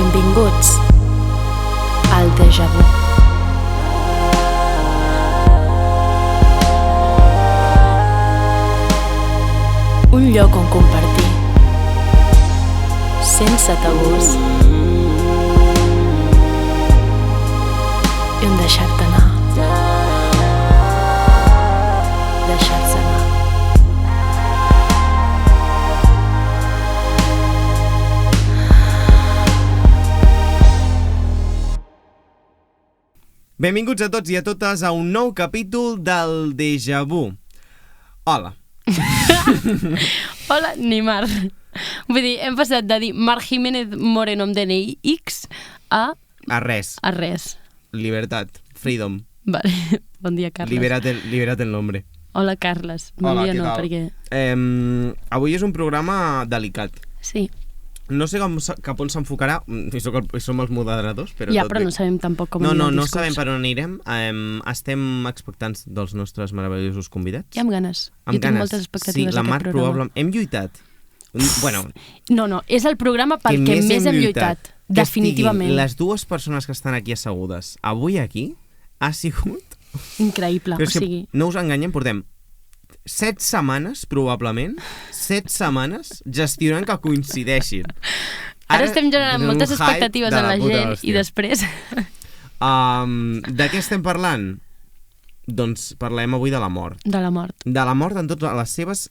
Benvinguts al Déjà Vu. Un lloc on compartir, sense tabús, i on deixar-te anar. Deixar-se anar. Benvinguts a tots i a totes a un nou capítol del Déjà Vu. Hola. Hola, ni Mar. Vull dir, hem passat de dir Mar Jiménez Moreno amb DNI X a res. Libertad, freedom. Vale. Bon dia, Carles. Libérate el nombre. Hola, Carles. Bon Hola, dia, què no, tal? perquè... Avui és un programa delicat. Sí. No sé cap on s'enfocarà, som els moderadors, però Ja, tot però bé. no sabem tampoc com No el discurs. sabem per on anirem. Estem expectants dels nostres meravellosos convidats. I amb ganes. Jo tinc moltes expectatives sí, la d'aquest Mar programa. probablement... Hem lluitat. Bueno, No, és el programa pel que més hem lluitat. Que Definitivament. estiguin les dues persones que estan aquí assegudes avui aquí ha sigut... Increïble, Però o sigui... no us enganyem, portem 7 setmanes, probablement, 7 setmanes gestionant que coincideixin. Ara estem generant un moltes hype expectatives de en la puta gent hòstia. i després... De què estem parlant? Doncs parlem avui de la mort. De la mort. De la mort en totes les seves...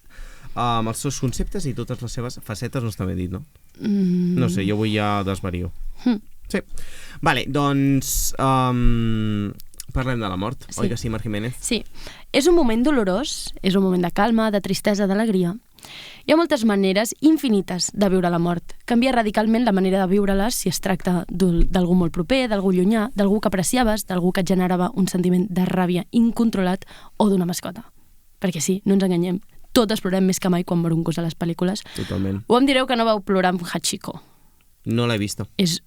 amb els seus conceptes i totes les seves facetes, no està bé dit, no? No sé, jo avui ja desvario. Sí. Vale, doncs... parlem de la mort, Sí. oi que sí, Mar Jiménez? Sí. És un moment dolorós, és un moment de calma, de tristesa, d'alegria. Hi ha moltes maneres infinites de viure la mort. Canvia radicalment la manera de viure-la si es tracta d'algú molt proper, d'algú llunyà, d'algú que apreciaves, d'algú que et generava un sentiment de ràbia incontrolat o d'una mascota. Perquè sí, no ens enganyem, totes plorem més que mai quan mor un gos a les pel·lícules. Totalment. O em direu que no vau plorar amb Hachiko. No l'he vist. És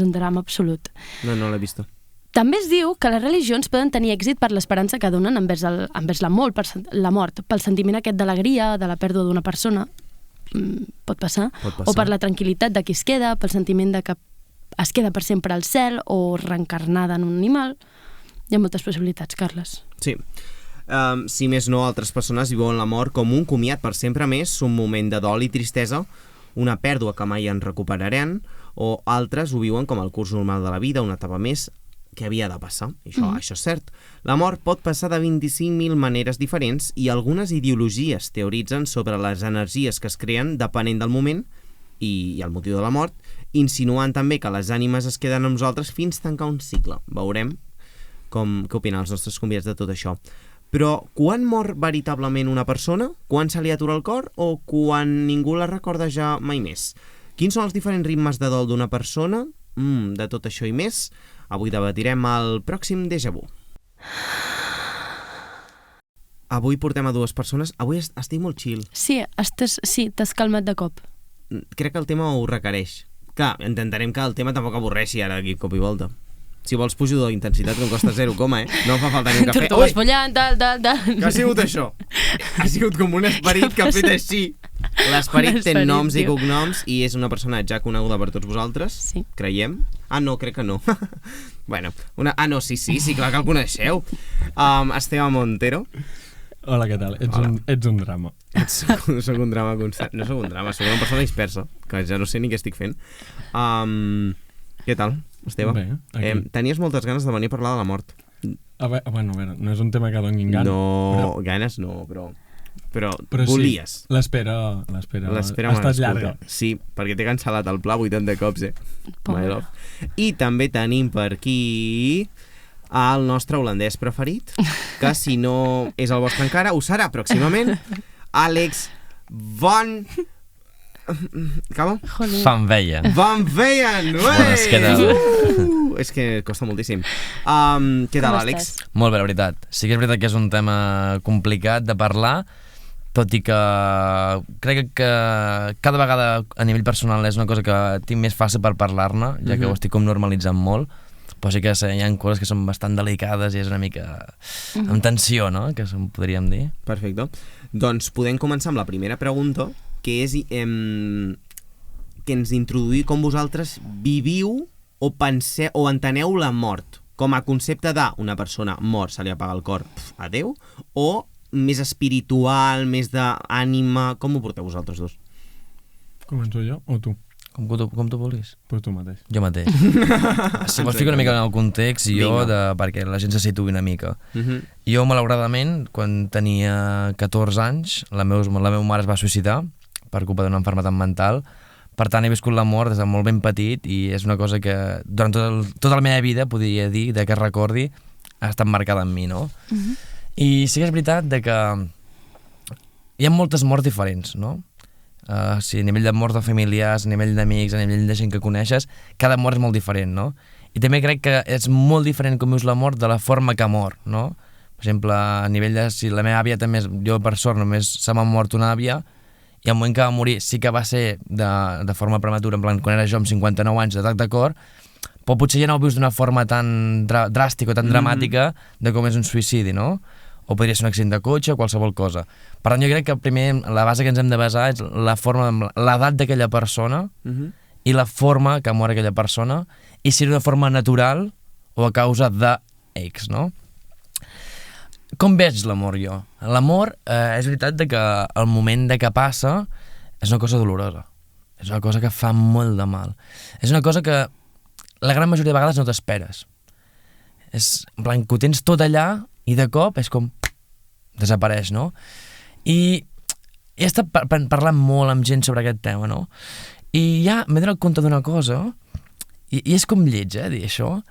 un drama absolut. No l'he vist. També es diu que les religions poden tenir èxit per l'esperança que donen envers la mort, pel sentiment aquest d'alegria, de la pèrdua d'una persona, pot passar, o per la tranquil·litat de qui es queda, pel sentiment de que es queda per sempre al cel o reencarnada en un animal. Hi ha moltes possibilitats, Carles. Sí. Si més no, altres persones viuen la mort com un comiat per sempre més, un moment de dol i tristesa, una pèrdua que mai en recuperaran, o altres ho viuen com el curs normal de la vida, una etapa més que havia de passar. Això és cert. La mort pot passar de 25.000 maneres diferents i algunes ideologies teoritzen sobre les energies que es creen depenent del moment i el motiu de la mort, insinuant també que les ànimes es queden amb nosaltres fins tancar un cicle. Veurem què opinen els nostres convidats de tot això. Però quan mor veritablement una persona? Quan se li atura el cor o quan ningú la recorda ja mai més? Quins són els diferents ritmes de dol d'una persona? De tot això i més, avui debatirem el pròxim Déjà Vu. Avui portem a dues persones. Avui estic molt chill. Sí, t'has calmat de cop. Crec que el tema ho requereix. Clar, intentarem que el tema tampoc avorreixi ara aquí cop i volta. Si vols pujo d'intensitat que em costa 0, no fa falta ni un cafè. Tortugues follant, tal. Què ha sigut això? Ha sigut com un esperit que ha fet així. L'esperit té noms i cognoms i és una persona ja coneguda per tots vosaltres, sí. Creiem. No, crec que no. Bueno, sí, clar que el coneixeu. Esteve Montero. Hola, què tal? Ets un drama. Soc un drama constant. No soc un drama, soc una persona dispersa, que ja no sé ni què estic fent. Què tal, Esteve? Bé, tenies moltes ganes de venir a parlar de la mort. A veure, no és un tema que donin ganes. No, ganes no, però volies. Sí, l'espera ha estat llarga. Sí, perquè t'he cancel·lat el pla 80 cops, My love. I també tenim per aquí el nostre holandès preferit, que si no és el vostre encara, ho serà pròximament, Àlex Van Veien. Van Veien! Bones, què tal? És que costa moltíssim. Què tal, Àlex? Molt bé, la veritat. Sí que és veritat que és un tema complicat de parlar, tot i que crec que cada vegada a nivell personal és una cosa que tinc més fàcil per parlar-ne, ja que ho estic com normalitzant molt, però sí que hi ha coses que són bastant delicades i és una mica amb tensió, no?, que podríem dir. Perfecte. Doncs podem començar amb la primera pregunta, que és que ens introduïu com vosaltres viviu o penseu o enteneu la mort, com a concepte d'una persona mort, se li apaga el cor, adeu, o més espiritual, més d'ànima, com ho porteu vosaltres dos? Començo jo o tu? Com tu vulguis. Pues tu mateix. Jo mateix. Si vols ficar una mica en el context, perquè la gent se situï una mica. Jo, malauradament, quan tenia 14 anys, la meva mare es va suïcidar per culpa d'una malaltia mental. Per tant, he viscut la mort des de molt ben petit i és una cosa que durant tota la meva vida, podria dir, de que recordi, ha estat marcada en mi, no? I sí que és veritat que hi ha moltes morts diferents, no? A nivell de morts de familiars, a nivell d'amics, a nivell de gent que coneixes, cada mort és molt diferent, no? I també crec que és molt diferent com vius la mort de la forma que mor, no? Per exemple, a nivell de si la meva àvia també, jo per sort només se m'ha mort una àvia, i al moment que va morir sí que va ser de forma prematura, en plan, quan era jo amb 59 anys d'atac de cor, però potser ja no ho vius d'una forma tan dràstica o tan dramàtica de com és un suïcidi, no? O podria ser un accident de cotxe o qualsevol cosa. Per tant, jo crec que primer la base que ens hem de basar és l'edat d'aquella persona i la forma que mor aquella persona i si és d'una forma natural o a causa d'X, no? Com veig l'amor jo? L'amor és veritat que el moment de que passa és una cosa dolorosa. És una cosa que fa molt de mal. És una cosa que la gran majoria de vegades no t'esperes. És en plan que ho tens tot allà i de cop és com desapareix, no? I he estat parlant molt amb gent sobre aquest tema, no? I ja m'he donat compte d'una cosa, i és com lleig, dir això.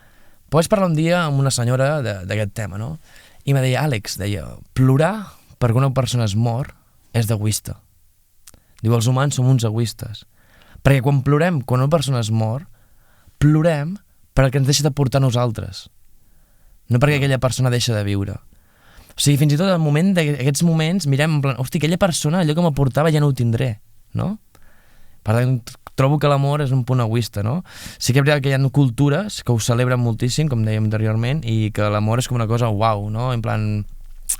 Però vaig parlar un dia amb una senyora d'aquest tema, no? I me deia, Àlex, plorar perquè una persona es mor és d'egoista. Diu, els humans som uns egoistes. Perquè quan plorem, quan una persona es mor, plorem perquè ens deixa de portar nosaltres. No perquè aquella persona deixa de viure. O sigui, fins i tot al moment d'aquests moments mirem en plan, hosti, aquella persona, allò que m'aportava ja no ho tindré, no? Per tant, trobo que l'amor és un punt egoista, no? Sí que és veritat que hi ha cultures que ho celebren moltíssim, com dèiem anteriorment, i que l'amor és com una cosa uau, no? En plan,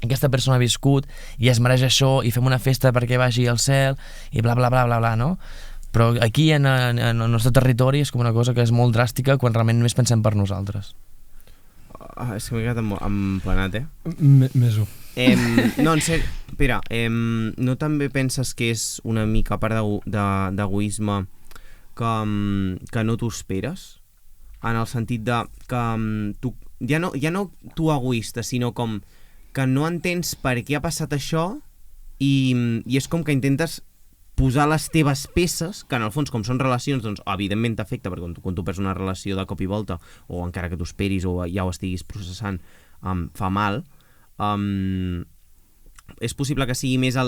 aquesta persona ha viscut i es mereix això i fem una festa perquè vagi al cel i bla, bla, bla, bla, bla, no? Però aquí, en el nostre territori, és com una cosa que és molt dràstica quan realment només pensem per nosaltres. És que m'he quedat emplenat, Més ho. No, en sèrio, Pere, no també penses que és una mica part d'egoisme que no t'ho esperes? En el sentit de que tu, ja no tu egoista, sinó com que no entens per què ha passat això i és com que intentes posar les teves peces, que en el fons com són relacions, doncs evidentment t'afecta, perquè quan tu perds una relació de cop i volta, o encara que t'ho esperis o ja ho estiguis processant, fa mal, és possible que sigui més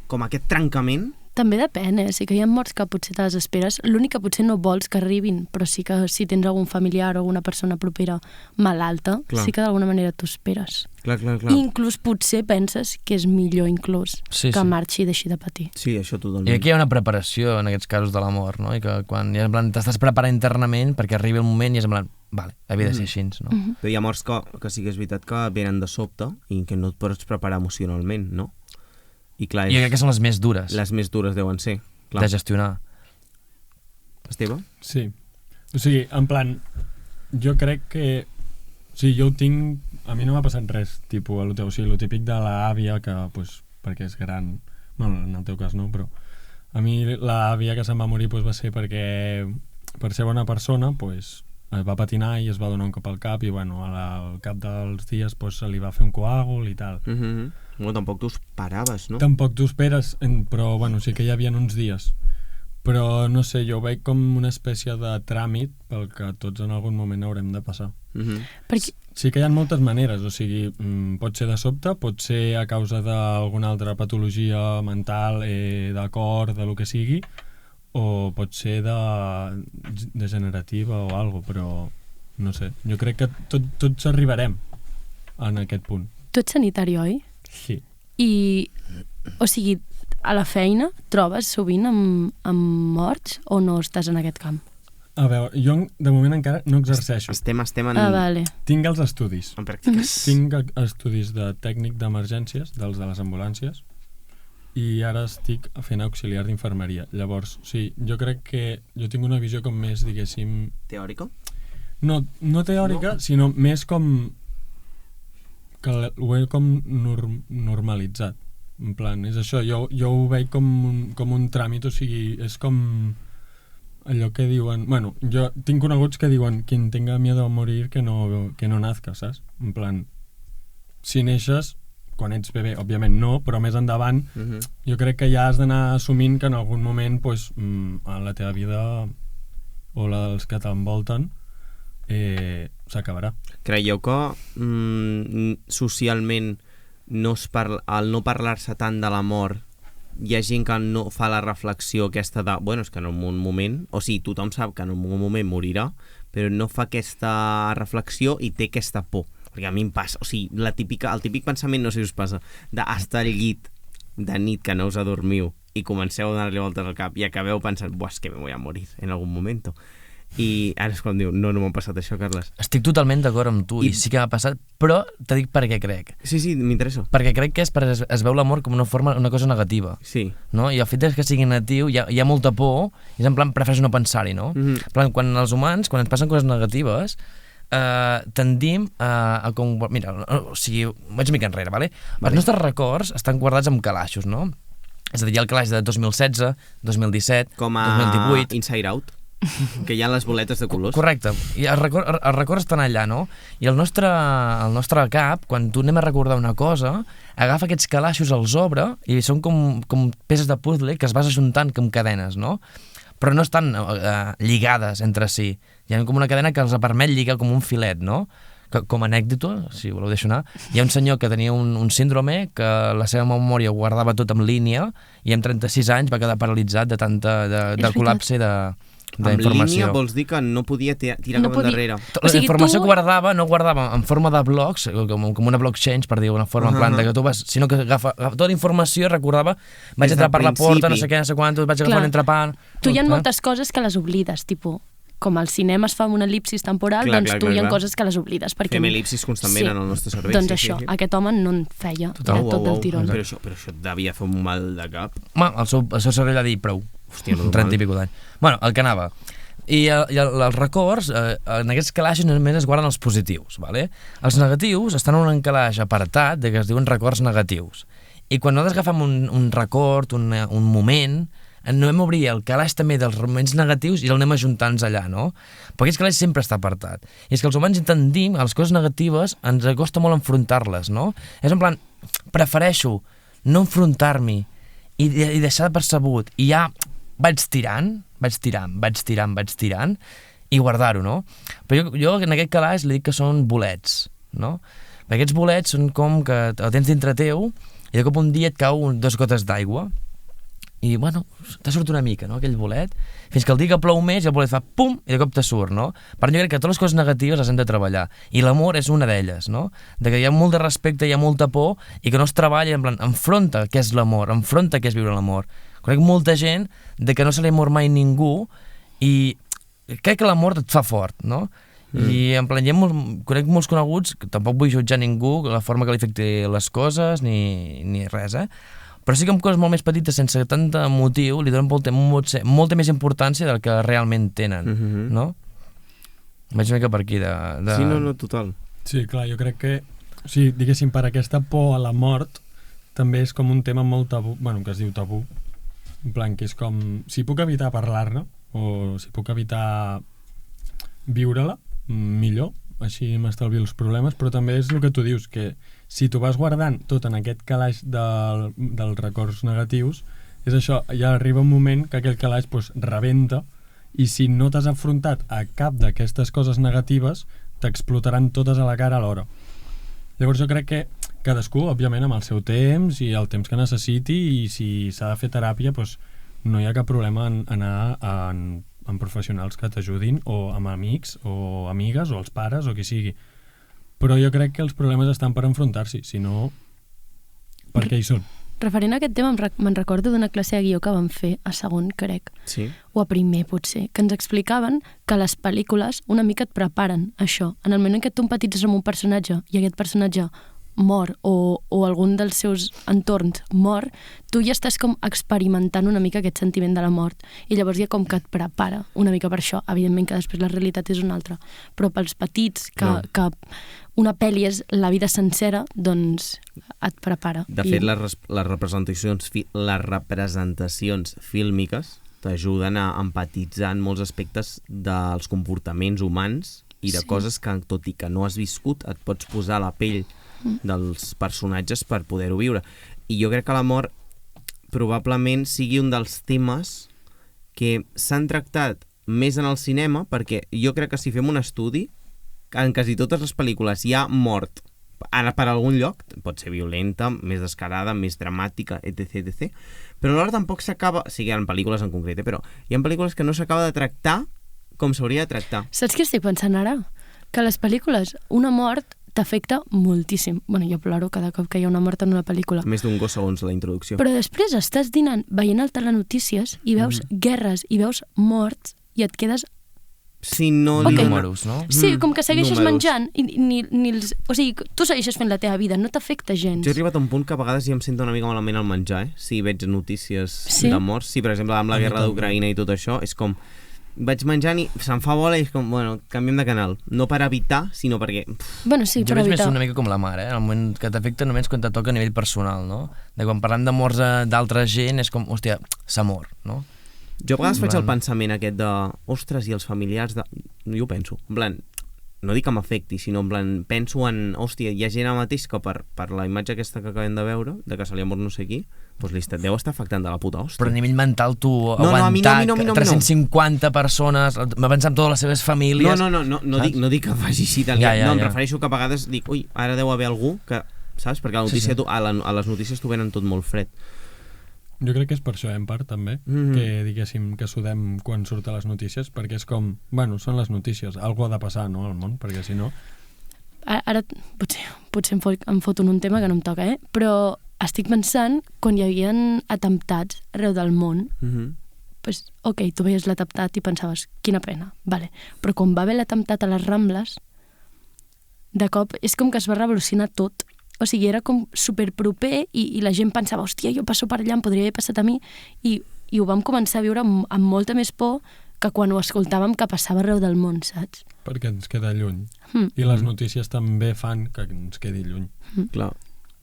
com aquest trencament. També depèn, sí que hi ha morts que potser te les esperes, l'únic que potser no vols que arribin, però sí que si tens algun familiar o alguna persona propera malalta, sí que d'alguna manera t'ho esperes. Clar. I inclús potser penses que és millor que marxi i deixi de patir. Sí, això totalment. I aquí hi ha una preparació en aquests casos de la mort, no? I que quan ja, en plan, t'estàs preparant internament perquè arribi el moment i és en plan, vale, havia de ser així, no? Però hi ha morts que sí que és veritat que venen de sobte i que no et pots preparar emocionalment, no? I clar, jo crec que són les més dures. Les més dures deuen ser, clar. De gestionar. Esteve? Sí. O sigui, en plan, jo crec que... O sigui, jo ho tinc... A mi no m'ha passat res, tipus, o sigui, el típic de l'àvia que, pues, perquè és gran... Bueno, en el teu cas no, però... A mi l'àvia que se'n va morir pues, va ser perquè, per ser bona persona, pues, es va patinar i es va donar un cop al cap i, bueno, al cap dels dies pues, se li va fer un coàgul i tal. Bueno, tampoc t'ho esperaves, no? Tampoc t'ho esperes, però bueno, sí que hi havia uns dies. Però no sé, jo ho veig com una espècie de tràmit pel que tots en algun moment haurem de passar. Perquè... Sí que hi ha moltes maneres, o sigui, pot ser de sobte, pot ser a causa d'alguna altra patologia mental, de cor, de lo que sigui, o pot ser degenerativa o alguna cosa, però no sé, jo crec que tots arribarem en aquest punt. Tu ets sanitari, oi? Sí. I, o sigui, a la feina trobes sovint amb morts o no estàs en aquest camp? A veure, jo de moment encara no exerceixo. Estem en... vale. Tinc els estudis. En pràctiques. Tinc estudis de tècnic d'emergències, dels de les ambulàncies, i ara estic fent auxiliar d'infermeria. Llavors, sí, jo crec que jo tinc una visió com més, diguéssim... Teòrica? No teòrica, sinó més com... que ho he com normalitzat. En plan, és això, jo ho veig com un tràmit, o sigui, és com allò que diuen... Bueno, jo tinc coneguts que diuen quien tenga miedo a morir que no nazca, saps? En plan, si neixes, quan ets bebè, òbviament no, però més endavant jo crec que ja has d'anar assumint que en algun moment pues, a la teva vida o la dels que t'envolten s'acabarà. Creieu que socialment al no parlar-se tant de la mort hi ha gent que no fa la reflexió aquesta de, bueno, és que en un moment, o sigui, tothom sap que en un moment morirà, però no fa aquesta reflexió i té aquesta por. Perquè a mi em passa, o sigui, el típic pensament, no sé si us passa, d'estar al llit de nit que no us adormiu i comenceu a donar-li voltes al cap i acabeu pensant, buah, és que me voy a morir en algun moment. I ara és quan diu, no m'ha passat això, Carles. Estic totalment d'acord amb tu, i sí que m'ha passat, però te dic per què crec. Sí, m'interessa. Perquè crec que es veu l'amor com una cosa negativa. Sí. No? I el fet que sigui negatiu, hi ha molta por, i és en plan, prefereix no pensar-hi, no? En plan, quan els humans, quan ens passen coses negatives, tendim a com... Mira, o sigui, vaig una mica enrere, vale? Els nostres records estan guardats en calaixos, no? És a dir, hi ha el calaix de 2016, 2017, com a 2018... Inside Out, que hi ha les boletes de colors. Correcte, i els records estan allà, no? I el nostre cap, quan tu anem a recordar una cosa, agafa aquests calaixos, els obre, i són com peces de puzzle que es vas ajuntant com cadenes, no? Però no estan lligades entre si. Hi ha com una cadena que els permet lligar com un filet, no? Com a anècdota, si voleu deixar anar, hi ha un senyor que tenia un síndrome que la seva memòria ho guardava tot en línia i amb 36 anys va quedar paralitzat de col·lapse d'informació. En línia vols dir que no podia tirar cap endarrere. La informació que guardava no guardava en forma de blocs, com una blockchain, per dir una forma, en plan de que tu vas, sinó que agafa tota la informació i recordava, vaig entrar per la porta, no sé què, no sé quant, vaig agafar un entrepà... Tu hi ha moltes coses que les oblides, tipus, com al cinema es fa una elipsis temporal, doncs tu hi ha coses que les oblides. Fem elipsis constantment en el nostre cervell. Doncs això, aquest home no en feia, era tot del tirón. Però això et devia fer un mal de cap. El seu cervell ha dit prou. Hòstia, 30 i pico d'any. Bueno, el que anava. I els records, en aquests calaixos només es guarden els positius, ¿vale? Els negatius estan en un calaix apartat que es diuen records negatius. I quan nosaltres agafem un record, un moment, anem a obrir el calaix també dels moments negatius i el anem ajuntant allà, no? Però aquest calaix sempre està apartat. I és que els humans entendim, les coses negatives ens costa molt enfrontar-les, no? És en plan, prefereixo no enfrontar-m'hi i deixar de percebut. I ja vaig tirant i guardar-ho, no? Però jo en aquest calaix li dic que són bolets, no? Perquè aquests bolets són com que el tens dintre teu i de cop un dia et cau 2 gotes d'aigua i, bueno, te surt una mica, no?, aquell bolet, fins que el dia que plou més i el bolet fa pum, i de cop te surt, no? Per tant, jo crec que totes les coses negatives les hem de treballar, i l'amor és una d'elles, no? De que hi ha molt de respecte, hi ha molta por, i que no es treballa, en plan, enfronta què és l'amor, enfronta què és viure l'amor. Conec molta gent de que no se li mor mai ningú, i crec que l'amor et fa fort, no? I en plan, conec molts coneguts, que tampoc vull jutjar ningú, la forma que li afecti les coses, ni res, però sí que amb coses molt més petites, sense tant motiu, li donen molta més importància del que realment tenen, no? Vaig una mica per aquí Sí, no, total. Sí, clar, jo crec que, o sigui, diguéssim, per aquesta por a la mort, també és com un tema molt tabú, bueno, que es diu tabú, en plan, que és com, si puc evitar parlar-ne, o si puc evitar viure-la, millor, així m'estalvio els problemes, però també és el que tu dius, que si tu vas guardant tot en aquest calaix dels records negatius, és això, ja arriba un moment que aquell calaix pues, rebenta, i si no t'has afrontat a cap d'aquestes coses negatives, t'explotaran totes a la cara alhora. Llavors jo crec que cadascú, òbviament, amb el seu temps i el temps que necessiti, i si s'ha de fer teràpia, pues, no hi ha cap problema en anar amb professionals que t'ajudin, o amb amics, o amigues, o els pares, o qui sigui. Però jo crec que els problemes estan per enfrontar-s'hi, si no, per què hi són? Referent a aquest tema, me'n recordo d'una classe de guió que vam fer a segon, crec, o a primer, potser, que ens explicaven que les pel·lícules una mica et preparen això. En el moment en què tu empatitzes amb un personatge i aquest personatge mor o algun dels seus entorns mor, tu ja estàs com experimentant una mica aquest sentiment de la mort i llavors ja com que et prepara una mica per això. Evidentment que després la realitat és una altra, però pels petits que una pel·li és la vida sencera, doncs et prepara. De fet, les representacions fílmiques t'ajuden a empatitzar en molts aspectes dels comportaments humans i de coses que, tot i que no has viscut, et pots posar a la pell dels personatges per poder-ho viure. I jo crec que la mort probablement sigui un dels temes que s'han tractat més en el cinema, perquè jo crec que si fem un estudi, en quasi totes les pel·lícules hi ha mort ara per algun lloc, pot ser violenta, més descarada, més dramàtica, etc. Però alhora tampoc s'acaba, sí que hi ha pel·lícules en concret, però hi ha pel·lícules que no s'acaba de tractar com s'hauria de tractar. Saps què estic pensant ara? Que a les pel·lícules una mort t'afecta moltíssim. Bueno, jo ploro cada cop que hi ha una mort en una pel·lícula. Més d'un gos segons la introducció. Però després estàs dinant, veient el telenotícies i veus guerres i veus morts i et quedes... Sí, no... Números, no? Sí, com que segueixes números. menjant i ni els... O sigui, tu segueixes fent la teva vida, no t'afecta gens. Jo he arribat a un punt que a vegades ja em sento una mica malament al menjar, Si veig notícies de morts. Sí, per exemple, amb la guerra d'Ucraïna i tot això, és com... Vaig menjant i se'm fa bola i és com, bueno, canviem de canal. No per evitar, sinó perquè... Bueno, sí, jo per veig evitar. més una mica com la mare, el moment que t'afecta només quan te toca a nivell personal, no? De quan parlem de morts d'altra gent és com, hòstia, s'ha mort, no? Jo a vegades faig el pensament aquest de... Ostres, i els familiars de... Jo ho penso, en plan... No dic que m'afecti, sinó en plan... Penso en... Hòstia, hi ha gent ara mateix que per la imatge aquesta que acabem de veure, de que se li ha mort no sé qui, doncs li deu estar afectant de la puta hòstia. Però a nivell mental tu a mi aguantar no. 350 persones, m'ha pensat en totes les seves famílies... No dic que faci així tal. Em refereixo que a vegades dic, ui, ara deu haver algú que... Saps? Perquè la notícia, a les notícies t'ho venen tot molt fred. Jo crec que és per això, en part, també, que diguéssim que sudem quan surt a les notícies, perquè és com, bueno, són les notícies, algo ha de passar, no?, al món, perquè si no... Ara potser em foto en un tema que no em toca, però estic pensant, quan hi havia atemptats arreu del món, pues, ok, tu veies l'atemptat i pensaves, quina pena, vale. Però quan va haver l'atemptat a les Rambles, de cop és com que es va revolucionar tot. O sigui, era com superproper i la gent pensava, hòstia, jo passo per allà, em podria haver passat a mi, i ho vam començar a viure amb molta més por que quan ho escoltàvem que passava arreu del món, saps? Perquè ens queda lluny. I les notícies també fan que ens quedi lluny. Clar.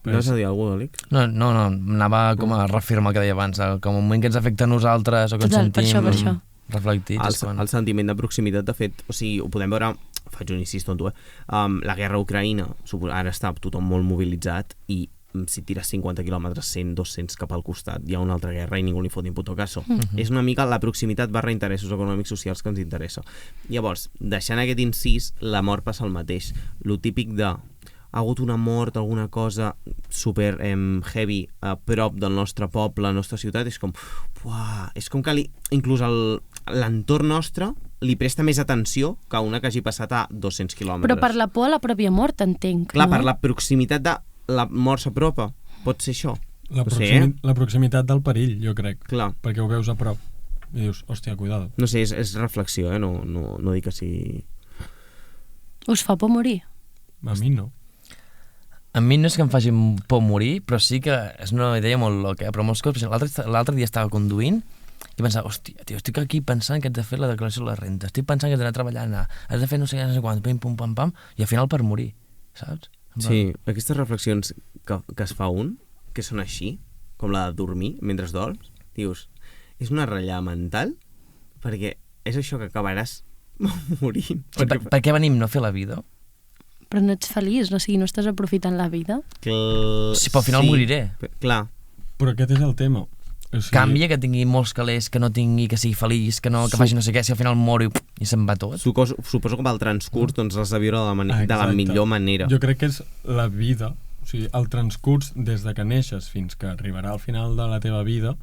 Vas a dir alguna cosa, Àlex? No, anava com a reafirmar el que deia abans, com un moment que ens afecta a nosaltres o que ens sentim per això. reflectits. El sentiment de proximitat, de fet, o sigui, ho podem veure... Faig un incís tonto, la guerra a Ucraïna, ara està tothom molt mobilitzat i si tires 50 quilòmetres, 100, 200 cap al costat, hi ha una altra guerra i ningú li fot ni puto caso. És una mica la proximitat barra interessos econòmics socials que ens interessa. Llavors, deixant aquest incís, la mort passa el mateix. Lo típic de ha hagut una mort, alguna cosa super heavy a prop del nostre poble, la nostra ciutat, és com... és com que inclús l'entorn nostre li presta més atenció que una que hagi passat a 200 quilòmetres. Però per la por a la pròpia mort, entenc. Clar, no? per la proximitat de la mort s'apropa. Pot ser això. La proximitat del perill, jo crec. Clar. Perquè ho veus a prop. I dius, hòstia, cuidado. No sé, és reflexió, no dic que sigui... Us fa por morir? A mi no. A mi no és que em faci por morir, però sí que és una idea molt loca, però molts cops, l'altre dia estava conduint i pensava, hòstia, tio, estic aquí pensant que haig de fer la declaració de la renta, estic pensant que haig d'anar a treballar, has de fer no sé quant, pim, pum, pam, pam, i al final per morir, saps? Sí, aquestes reflexions que es fa que són així, com la de dormir mentre dorms, dius, és una ratllada mental, perquè és això que acabaràs morint. Per què venim no a fer la vida? Però no ets feliç, no estàs aprofitant la vida. Sí, però al final moriré. Clar. Però aquest és el tema. O sigui... Canvia que tingui molts calés, que no tingui, que sigui feliç, que faci no sé què, si al final moro i se'n va tot. Suposo que amb el transcurs doncs l'has de viure de la millor manera. Jo crec que és la vida, o sigui, el transcurs des de que neixes fins que arribarà al final de la teva vida,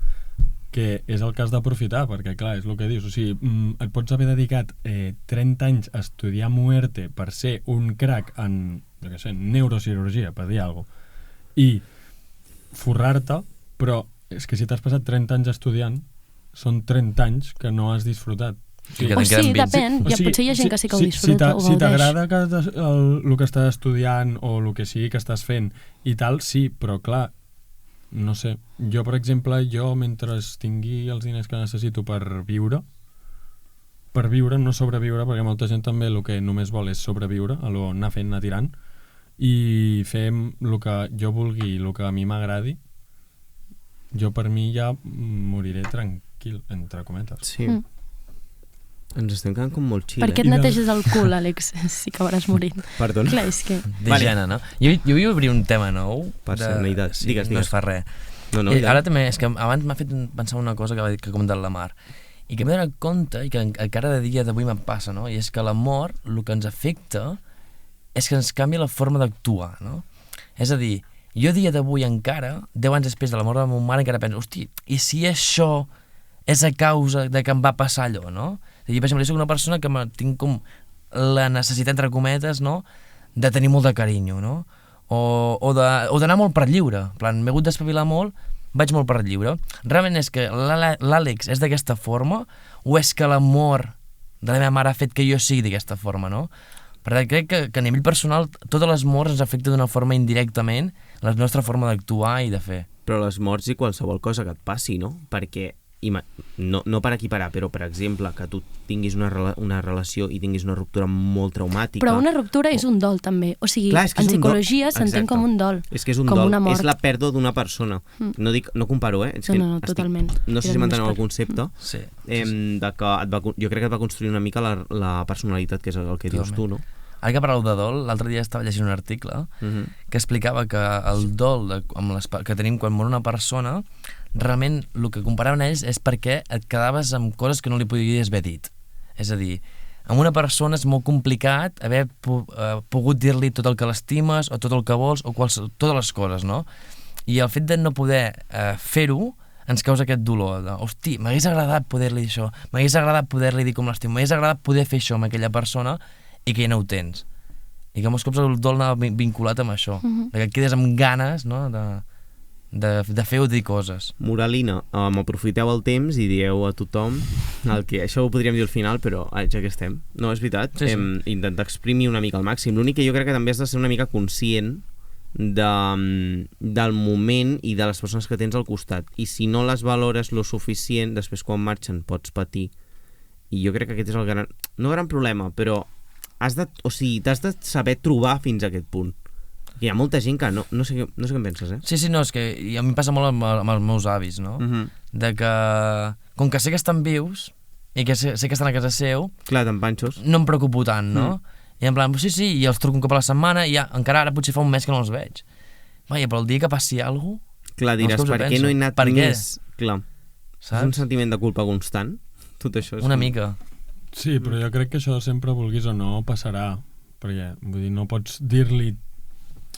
que és el que has d'aprofitar, perquè clar, és el que dius, o sigui, et pots haver dedicat 30 anys a estudiar muerte per ser un crac en, jo què sé, neurocirurgia, per dir alguna cosa, i forrar-te, però és que si t'has passat 30 anys estudiant, són 30 anys que no has disfrutat. I que O te'n queden sí, 20. depèn. Potser hi ha gent que sí que ho disfruta o Si gaudeix. t'agrada el que estàs estudiant o el que sigui que estàs fent i tal, sí, però clar, no sé, jo per exemple, mentre tingui els diners que necessito per viure, no sobreviure, perquè molta gent també el que només vol és sobreviure, anar fent, anar tirant, i fer el que jo vulgui i el que a mi m'agradi, jo per mi ja moriré tranquil, entre cometes. Sí. Ens estem quedant com molt xil, Per què et I de- neteges el cul, Àlex, si acabaràs morint? Perdona. Clar, és que... D'higiene, no? Jo vull obrir un tema nou. Per sanitat. Sí, Digues, no digues. es fa res. No, Ara també, és que abans m'ha fet pensar una cosa que ha comentat la Mar, i que m'he donat compte, i que encara de dia d'avui me'n passa, no? I és que l'amor, el que ens afecta, és que ens canvia la forma d'actuar, no? És a dir, jo dia d'avui encara, 10 anys després de la mort de la meva mare, encara penso, hosti, i si això és a causa de que em va passar allò, no? Jo, per exemple, soc una persona que tinc com la necessitat, entre cometes, no?, de tenir molt de carinyo, no? O d'anar molt per lliure. En plan, m'he hagut d'espavilar molt, vaig molt per lliure. Realment és que l'Àlex és d'aquesta forma o és que l'amor de la meva mare ha fet que jo sigui d'aquesta forma, no? Perquè crec que a nivell personal totes les morts ens afecten d'una forma indirectament la nostra forma d'actuar i de fer. Però les morts i qualsevol cosa que et passi, no? Perquè, no per equiparar, però per exemple, que tu tinguis una relació i tinguis una ruptura molt traumàtica... Però una ruptura és un dol, també. O sigui, Clar, és que en és un psicologia dol. s'entén Exacte. com un dol. És que és un com dol, una mort. és la pèrdua d'una persona. No comparo, És que No, totalment. No sé si Era m'enteneu només el concepte, Sí. de que jo crec que et va construir una mica la personalitat, que és el que dius tu, no? Ara que parleu de dol, l'altre dia estava llegint un article que explicava que el dol que tenim quan mor una persona, realment el que comparaven ells és perquè et quedaves amb coses que no li podies haver dit. És a dir, amb una persona és molt complicat haver pogut dir-li tot el que l'estimes o tot el que vols o totes les coses, no? I el fet de no poder fer-ho ens causa aquest dolor. Hosti, m'hagués agradat poder-li dir això, m'hagués agradat poder-li dir com l'estimo, m'hagués agradat poder fer això amb aquella persona i que ja no ho tens. I que molts cops el dol anava vinculat amb això, que et quedes amb ganes, no?, de fer o dir coses. Moralina, aprofiteu el temps i dieu a tothom el que... Això ho podríem dir al final, però ja que estem. No, és veritat, Sí. intentar exprimir una mica al màxim. L'únic que jo crec que també has de ser una mica conscient del moment i de les persones que tens al costat. I si no les valores lo suficient, després quan marxen pots patir. I jo crec que aquest és el gran... No gran problema, però t'has de saber trobar fins a aquest punt. Hi ha molta gent que no sé què en penses, Sí, no, és que a mi em passa molt amb els meus avis, no? De que, com que sé que estan vius i que sé que estan a casa seu, Clar, te'n panxos. no em preocupo tant, no? I en plan, sí, i els truco un cop a la setmana i ja, encara ara potser fa un mes que no els veig. Vaja, però el dia que passi alguna cosa... Clar, diràs, per què no he anat Per què? més? Clar, és un Saps? sentiment de culpa constant. Tot això és Una mica. Sí, però jo crec que això sempre, vulguis o no, passarà. Perquè, vull dir, no pots dir-li...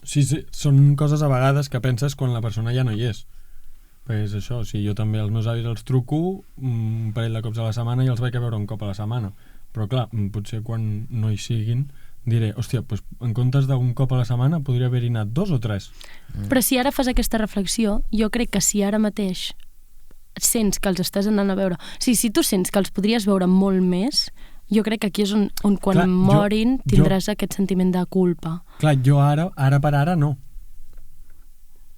Sí, són coses a vegades que penses quan la persona ja no hi és. Perquè és això, jo també als meus avis els truco un parell de cops a la setmana i els vaig a veure un cop a la setmana. Però clar, potser quan no hi siguin diré, hòstia, doncs en comptes d'un cop a la setmana podria haver-hi anat 2 o 3. Però si ara fas aquesta reflexió, jo crec que si ara mateix sents que els estàs anant a veure... Si tu sents que els podries veure molt més, jo crec que aquí és on quan Clar, morin tindràs aquest sentiment de culpa. Clar, jo ara per ara no.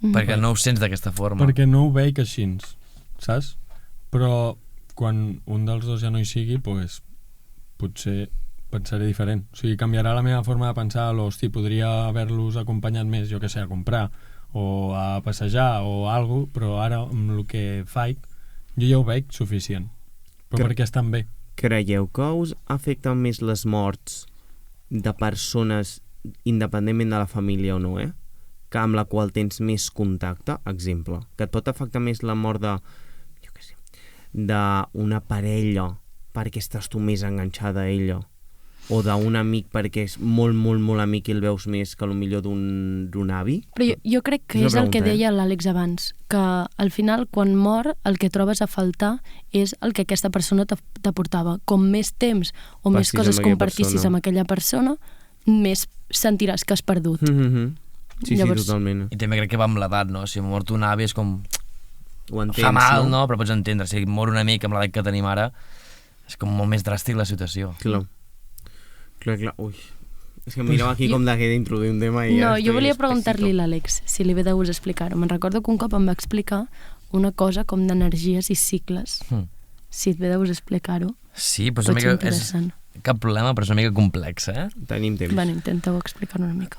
Perquè no ho sents d'aquesta forma. Perquè no ho veig així, saps? Però quan un dels dos ja no hi sigui, doncs potser pensaré diferent. O sigui, canviarà la meva forma de pensar, podria haver-los acompanyat més, jo què sé, a comprar o a passejar o alguna cosa, però ara amb el que faig jo ja ho veig suficient. Però perquè estan bé. Creieu que us afecten més les morts de persones independentment de la família o no, que amb la qual tens més contacte? Exemple, que et pot afectar més la mort de, jo què sé, d'una parella perquè estàs tu més enganxada a ella, o d'un amic perquè és molt, molt, molt amic i el veus més que potser d'un avi? Però jo crec que És és una el que pregunta, deia l'Àlex abans, que al final quan mor el que trobes a faltar és el que aquesta persona t'aportava. Com més temps o més Passis coses amb aquella compartissis persona. amb aquella persona, més sentiràs que has perdut. Sí, Llavors- sí, totalment. I també crec que va amb l'edat, no? Si mort un avi és com... Ho entens, fa mal, no? no? Però pots entendre. Si mor un amic amb l'edat que tenim ara, és com molt més dràstic la situació. Clar. Ui. És que em mireu aquí com d'aquí d'introduir un tema i No, ja jo volia estoy preguntar-li a espesito. l'Àlex si li ve de gust explicar-ho. Me'n recordo que un cop em va explicar una cosa com d'energies i cicles. Si et ve de gust explicar-ho, Sí, però és pot una ser mica... interessant. Cap problema, però és una mica complexa, Tenim temps. Bueno, intenta-ho explicar una mica.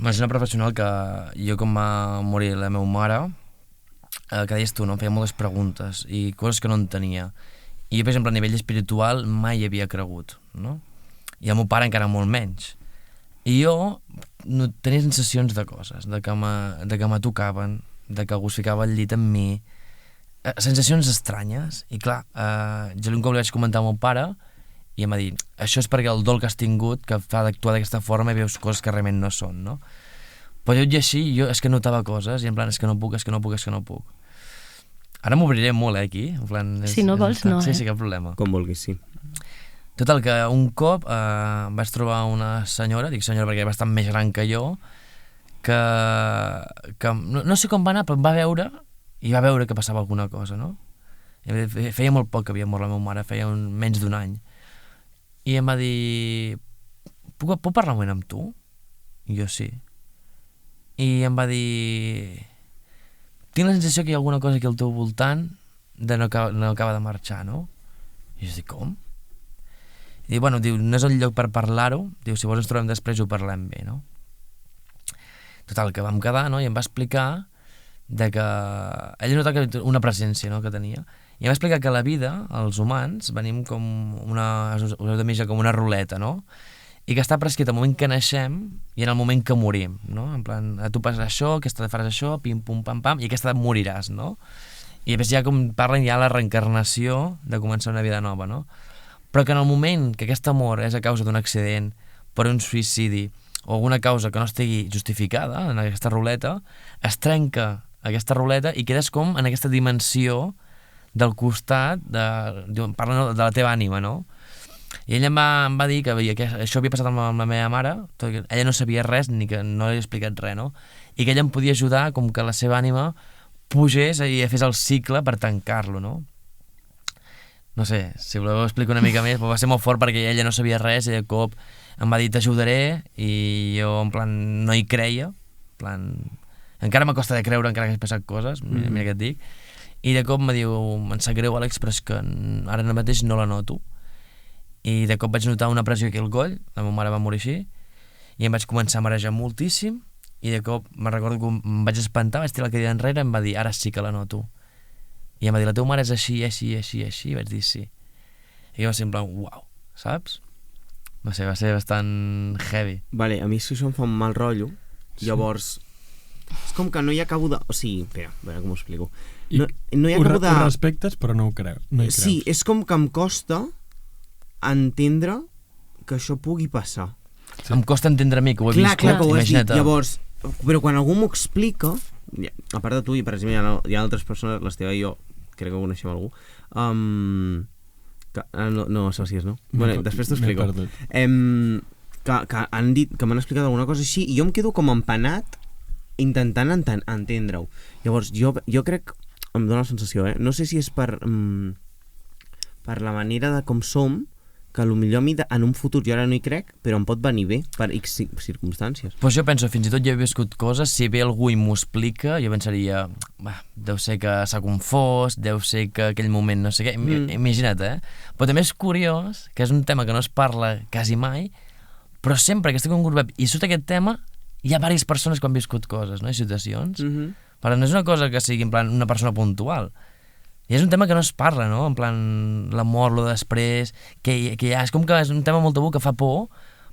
És una professional que jo, com va morir la meva mare, que deies tu, no? Em feia moltes preguntes i coses que no entenia. I jo, per exemple, a nivell espiritual mai hi havia cregut, no? I el meu pare encara molt menys. I jo no, tenia sensacions de coses, de que me tocaven, de que algú es ficava al llit amb mi, sensacions estranyes. I clar, jo un cop li vaig comentar al meu pare i em va dir, això és perquè el dol que has tingut que fa d'actuar d'aquesta forma i veus coses que realment no són, no? Però jo així, jo és que notava coses i en plan, és que no puc. Ara m'obriré molt, aquí. En plan, Si no vols, no, Sí, cap problema. Com vulguis, sí. Total, que un cop vaig trobar una senyora, dic senyora perquè era bastant més gran que jo, que no sé com va anar, però em va veure i va veure que passava alguna cosa, no? Feia molt poc que havia mort la meva mare, feia menys d'un any. I em va dir, puc parlar un moment amb tu? I jo sí. I em va dir, tinc la sensació que hi ha alguna cosa aquí al teu voltant de no acaba de marxar, no? I jo dic, com? I diu, bueno, no és el lloc per parlar-ho, diu, si vols ens trobem després i ho parlem bé, no? Total, que vam quedar, no? I em va explicar de que ella notava una presència, no?, que tenia, i em va explicar que la vida, els humans, venim com us heu de mirar com una ruleta, no? I que està prescrit el moment que naixem i en el moment que morim, no? En plan, a tu passes això, aquesta faràs això, pim, pum, pam, pam, i aquesta moriràs, no? I després ja com parlen ja la reencarnació de començar una vida nova, no? Però que en el moment que aquesta mort és a causa d'un accident, per un suïcidi o alguna causa que no estigui justificada en aquesta ruleta, es trenca aquesta ruleta i quedes com en aquesta dimensió del costat parlant de la teva ànima, no? I ella em va dir que això havia passat amb la meva mare, que ella no sabia res ni que no li havia explicat res, no? I que ella em podia ajudar com que la seva ànima pugés i fes el cicle per tancar-lo, no? No sé, si voleu explicar una mica més, però va ser molt fort perquè ella no sabia res i de cop em va dir t'ajudaré i jo en plan no hi creia, en plan encara m'acosta de creure encara que hagi passat coses, mira què et dic, i de cop me diu, em sap greu Àlex però és que ara mateix no la noto, i de cop vaig notar una pressió aquí al coll, la meva mare va morir així, i em vaig començar a marejar moltíssim, i de cop me'n recordo que em vaig espantar, vaig tirar la cadira enrere i em va dir, ara sí que la noto. I em va dir, la teva mare és així, i vaig dir sí. I jo va ser en plan, uau, saps? No sé, va ser bastant heavy. Vale, a mi és que això em fa un mal rotllo, llavors és com que no hi acabo de... O sigui, espera, a veure com ho explico. No hi acabo de... Ho respectes però no ho creus. No hi creus. Sí, és com que em costa entendre que això pugui passar. Sí. Em costa entendre a mi que ho he viscut, clar, que ho has dit. imagina't. Llavors, però quan algú m'ho explica, a part de tu i per exemple hi ha altres persones, l'Esteve i jo crec que coneixem algú, no assòcies, no? Bueno, després t'ho explico. Que han dit, que m'han explicat alguna cosa així i jo em quedo com empanat intentant entendre-ho. Llavors, jo crec, em dóna la sensació, no sé si és per la manera de com som, que potser a mi en un futur jo ara no hi crec, però em pot venir bé per X circumstàncies. Pues jo penso, fins i tot jo he viscut coses, si ve algú i m'ho explica, jo pensaria, deu ser que s'ha confós, deu ser que aquell moment no sé què, imagina't, Però també és curiós, que és un tema que no es parla quasi mai, però sempre que estic en un grup i surt aquest tema, hi ha diverses persones que han viscut coses, no? I situacions. Però no és una cosa que sigui en plan una persona puntual. I és un tema que no es parla, no? En plan, la mort, lo després, que ja és com que és un tema molt tabú que fa por,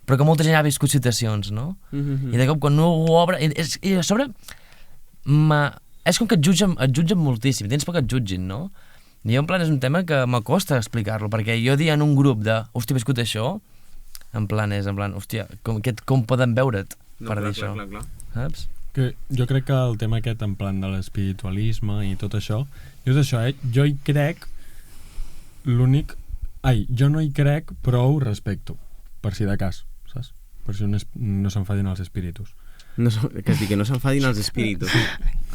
però que molta gent ha viscut situacions, no? I de cop quan no ho obre... I a sobre, és com que et jutgen moltíssim, tens por que et jutgin, no? I jo en plan és un tema que m'acosta explicar-lo, perquè jo dir en un grup de, hòstia, he viscut això, en plan, hòstia, com poden veure't per dir això? Clar. Saps? Que jo crec que el tema aquest en plan de l'espiritualisme i tot això, jo és això, jo hi crec jo no hi crec però ho respecto, per si de cas, saps? Per si no s'enfadin els espíritus. No, que es digui que no s'enfadin els espíritus.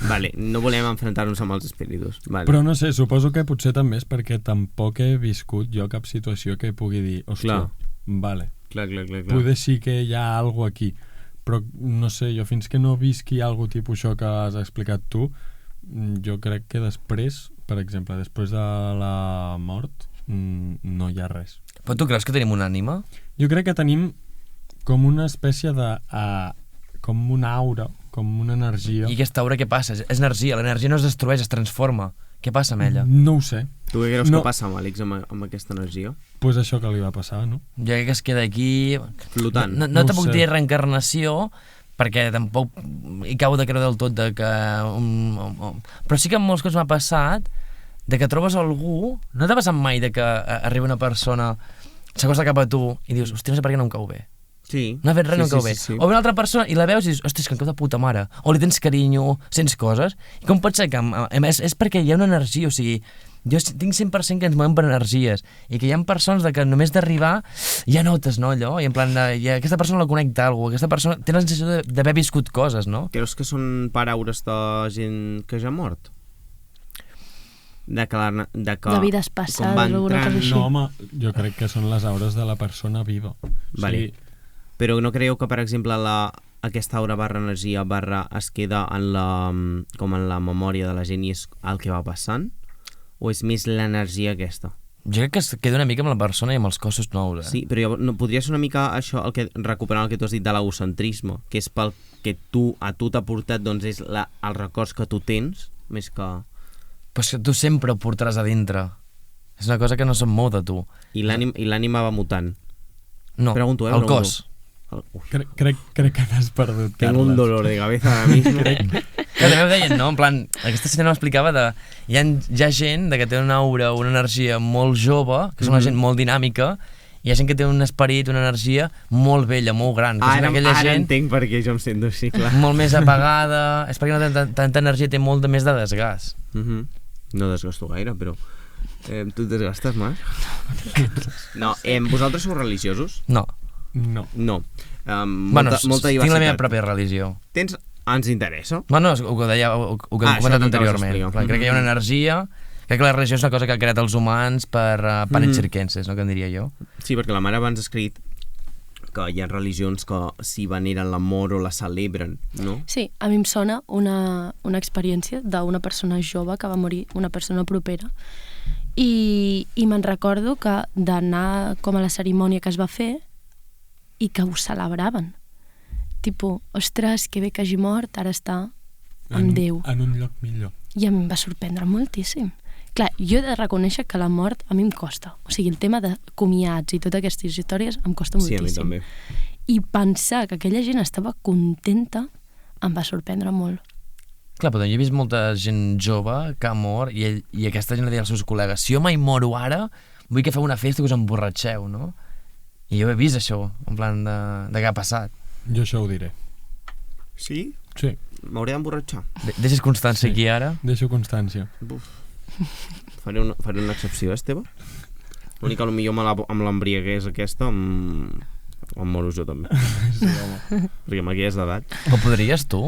Vale, no volem enfrontar-nos amb els espíritus. Vale. Però no sé, suposo que potser també és perquè tampoc he viscut jo cap situació que pugui dir, hòstia, vale, Clar. poder sí que hi ha alguna aquí, però no sé, jo fins que no visqui algo tipus això que has explicat tu, jo crec que després, per exemple, després de la mort, no hi ha res. Però tu creus que tenim una ànima? Jo crec que tenim com una espècie de... com una aura, com una energia. I aquesta aura què passa? És energia, l'energia no es destrueix, es transforma. Què passa amb ella? No ho sé. Tu què creus que passa amb Àlex amb aquesta energia? Pues això que li va passar, no? Jo crec que es queda aquí... Flotant. No te ho puc sé. dir reencarnació, perquè tampoc hi acabo de creure del tot de que... Però sí que en molts cops m'ha passat de que trobes algú... No t'ha passat mai de que arriba una persona, s'acosta cap a tu i dius, hòstia, no sé per què no em cau bé. Sí. No ha fet res, no em cau bé. Sí. O ve una altra persona i la veus i dius, hòstia, és que em cau de puta mare. O li tens carinyo, sents coses. I com pot ser que... És perquè hi ha una energia, o sigui... Jo tinc 100% que ens movem per energies i que hi ha persones de que només d'arribar ja notes, no, allò? I en plan, aquesta persona la connecta a alguna cosa, aquesta persona té la sensació d'haver viscut coses, no? Creus que són paraules de gent que ja ha mort? De vides passades o alguna cosa així. No, home, jo crec que són les aures de la persona viva. Vale. Però no creieu que, per exemple, aquesta aura barra energia barra es queda com en la memòria de la gent i és el que va passant? O és més l'energia aquesta? Jo crec que es queda una mica amb la persona i amb els cossos nous, Sí, però llavors, no, podria ser una mica això, recuperant el que tu has dit de l'egocentrisme, que és pel que a tu t'ha portat, doncs és els records que tu tens, més que... Però és que tu sempre ho portaràs a dintre. És una cosa que no se'n mou de tu. I l'ànima va mutant. No, Pregunto, el cos. Crec que t'has perdut, Tengo un dolor de cabeza ara mismo. Que també ho deien, no? En plan, aquesta escena m'explicava de... Hi ha gent que té una aura, una energia molt jove, que és una gent molt dinàmica, i hi ha gent que té un esperit, una energia molt vella, molt gran. Ara entenc per què jo em sento així, clar. Molt més apagada, és perquè no té tanta energia, té molt més de desgast. No desgasto gaire, però... tu et desgastes, Marc? No, vosaltres sou religiosos? No. No. No. Molta diversitat. tinc la meva pròpia religió. Ens interessa? Bueno, ho que hem comentat anteriorment. Crec que hi ha una energia. Crec que la religió és una cosa que ha creat els humans per panes circenses, no? Que en diria jo. Sí, perquè la mare abans ha escrit que hi ha religions que s'hi veneren la mort o la celebren, no? Sí, a mi em sona una experiència d'una persona jove que va morir, una persona propera, i me'n recordo que d'anar com a la cerimònia que es va fer i que ho celebraven. Tipo, ostres, que bé que hagi mort, ara està amb Déu. En un lloc millor. I a mi em va sorprendre moltíssim. Clar, jo he de reconèixer que la mort a mi em costa. O sigui, el tema de comiats i totes aquestes històries em costa moltíssim. Sí, a mi també. I pensar que aquella gent estava contenta em va sorprendre molt. Clar, però jo he vist molta gent jove que ha mort i aquesta gent li deia als seus col·legues, si jo mai moro ara, vull que feu una festa i us emborratxeu, no? I jo he vist això, en plan de què ha passat. Jo això ho diré. Sí? Sí. M'hauré d'emborratxar. Deixes constància aquí ara? Deixo constància. Buf. Faré una excepció, Esteve? L'únic que potser amb l'embriaguesa aquesta em moro jo també. Sí, home. Perquè amb aquelles d'edat. Però podries tu?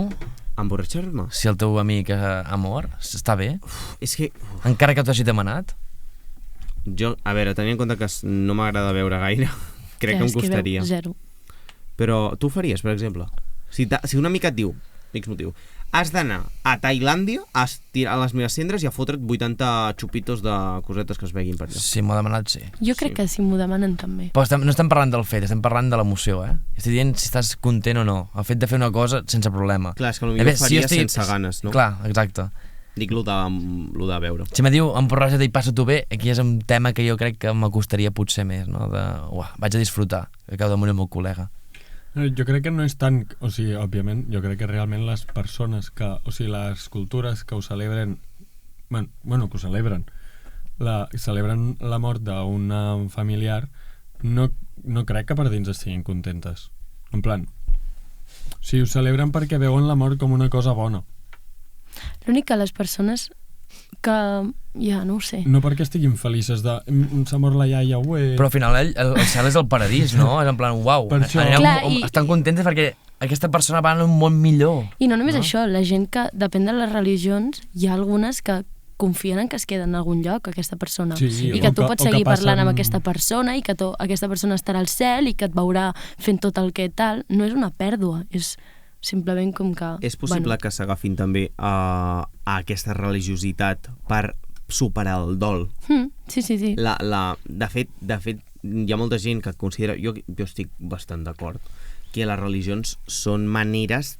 Emborratxar-me? Si el teu amic ha mort, està bé? És que... Encara que t'ho hagi demanat? Jo, a veure, tenint en compte que no m'agrada veure gaire, crec que em costaria. És que veu 0. Però tu ho faries, per exemple? Si un amic et diu, X motiu, has d'anar a Tailàndia a tirar les meves cendres i a fotre't 80 xupitos de cosetes que es veguin per allà. Si m'ho ha demanat, sí. Jo crec que si m'ho demanen també. Però no estem parlant del fet, estem parlant de l'emoció, eh? Estic dient si estàs content o no. El fet de fer una cosa sense problema. Clar, és que potser ho faries sense ganes, no? Clar, exacte. Dic lo de veure. Si me diu emborratxa't i passa-t'ho bé, aquí és un tema que jo crec que m'acostaria potser més, no? Vaig a disfrutar, que acabo de morir el meu col·lega. Jo crec que no és tant, o sigui, òbviament, jo crec que realment les persones que, o sigui, les cultures que ho celebren, bueno, que ho celebren, celebren la mort d'un familiar, no crec que per dins estiguin contentes. En plan, si ho celebren perquè veuen la mort com una cosa bona. L'únic que les persones que ja no ho sé. No perquè estiguin felices de s'ha mort la iaia, ué. Però al final el cel és el paradís, no? És en plan, uau, Per això. Clar, estan contentes perquè aquesta persona va en un món millor. I no només això, la gent que, depèn de les religions, hi ha algunes que confien en que es queda en algun lloc aquesta persona, Sí, i que tu o pots que seguir parlant passen- amb aquesta persona i que aquesta persona estarà al cel i que et veurà fent tot el que tal. No és una pèrdua, és simplement com que... És possible que s'agafin també a aquesta religiositat per superar el dol. Sí. De fet, hi ha molta gent que considera... Jo estic bastant d'acord que les religions són maneres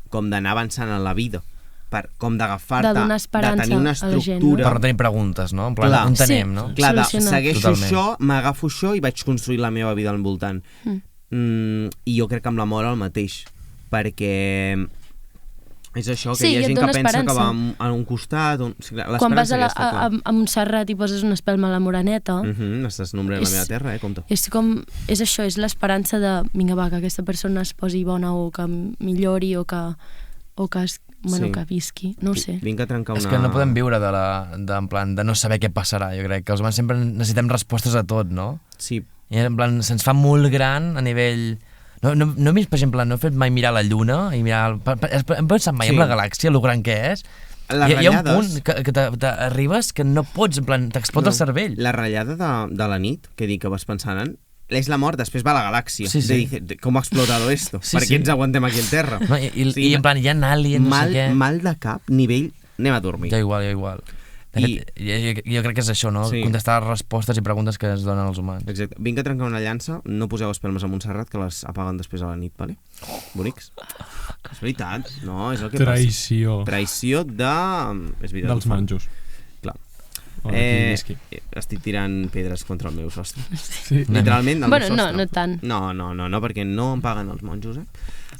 com d'anar avançant en la vida, com d'agafar-te, De donar esperança de tenir una a la gent, estructura... Per no tenir preguntes, no? En plan, Clar. on tenem, Sí. no? Clar, Solucionar. segueixo Totalment. això, m'agafo això i vaig construir la meva vida al voltant. I jo crec que amb l'amor el mateix, perquè és això, que Sí, hi ha i et gent que dona pensa que esperança. va a un costat... Quan vas a l'esperança a Montserrat i poses una espelma a la Moreneta, estàs nombrant la meva terra, compte. és això, és l'esperança de vinga va, que aquesta persona es posi bona o que millori o que Sí. que visqui, no ho sé. Vinc a trencar una... És que no podem viure en plan, de no saber què passarà. Jo crec que els humans sempre necessitem respostes a tot, no? Sí, I en plan, se'ns fa molt gran a nivell... No he vist, per exemple, no he fet mai mirar la Lluna i mirar... Hem pensat mai en la galàxia, lo gran que és? Les Hi ha un ratllades... punt que t'arribes que no pots, en plan, t'explota el cervell. La ratllada de la nit, que dic que vas pensant en, és la mort, després va la galàxia. Sí, sí. Com ha explotado esto? Sí, Per sí. què ens aguantem aquí en terra? No, i en plan, hi ha aliens, no sé què... Mal de cap, nivell, anem a dormir. Jo igual. De fet, jo crec que és això, no? Sí. Contestar respostes i preguntes que es donen als humans. Exacte. Vinc a trencar una llança, no poseu espelmes a Montserrat, que les apaguen després a la nit, vale? Bonics. És veritat, no, és el que Traïció passa. Traïció de... És veritat, dels monjos. Clar. O de qui visqui. Estic tirant pedres contra el meu sostre. Sí. Literalment, el Bueno, meu sostre. no tant. No, perquè no em paguen els monjos,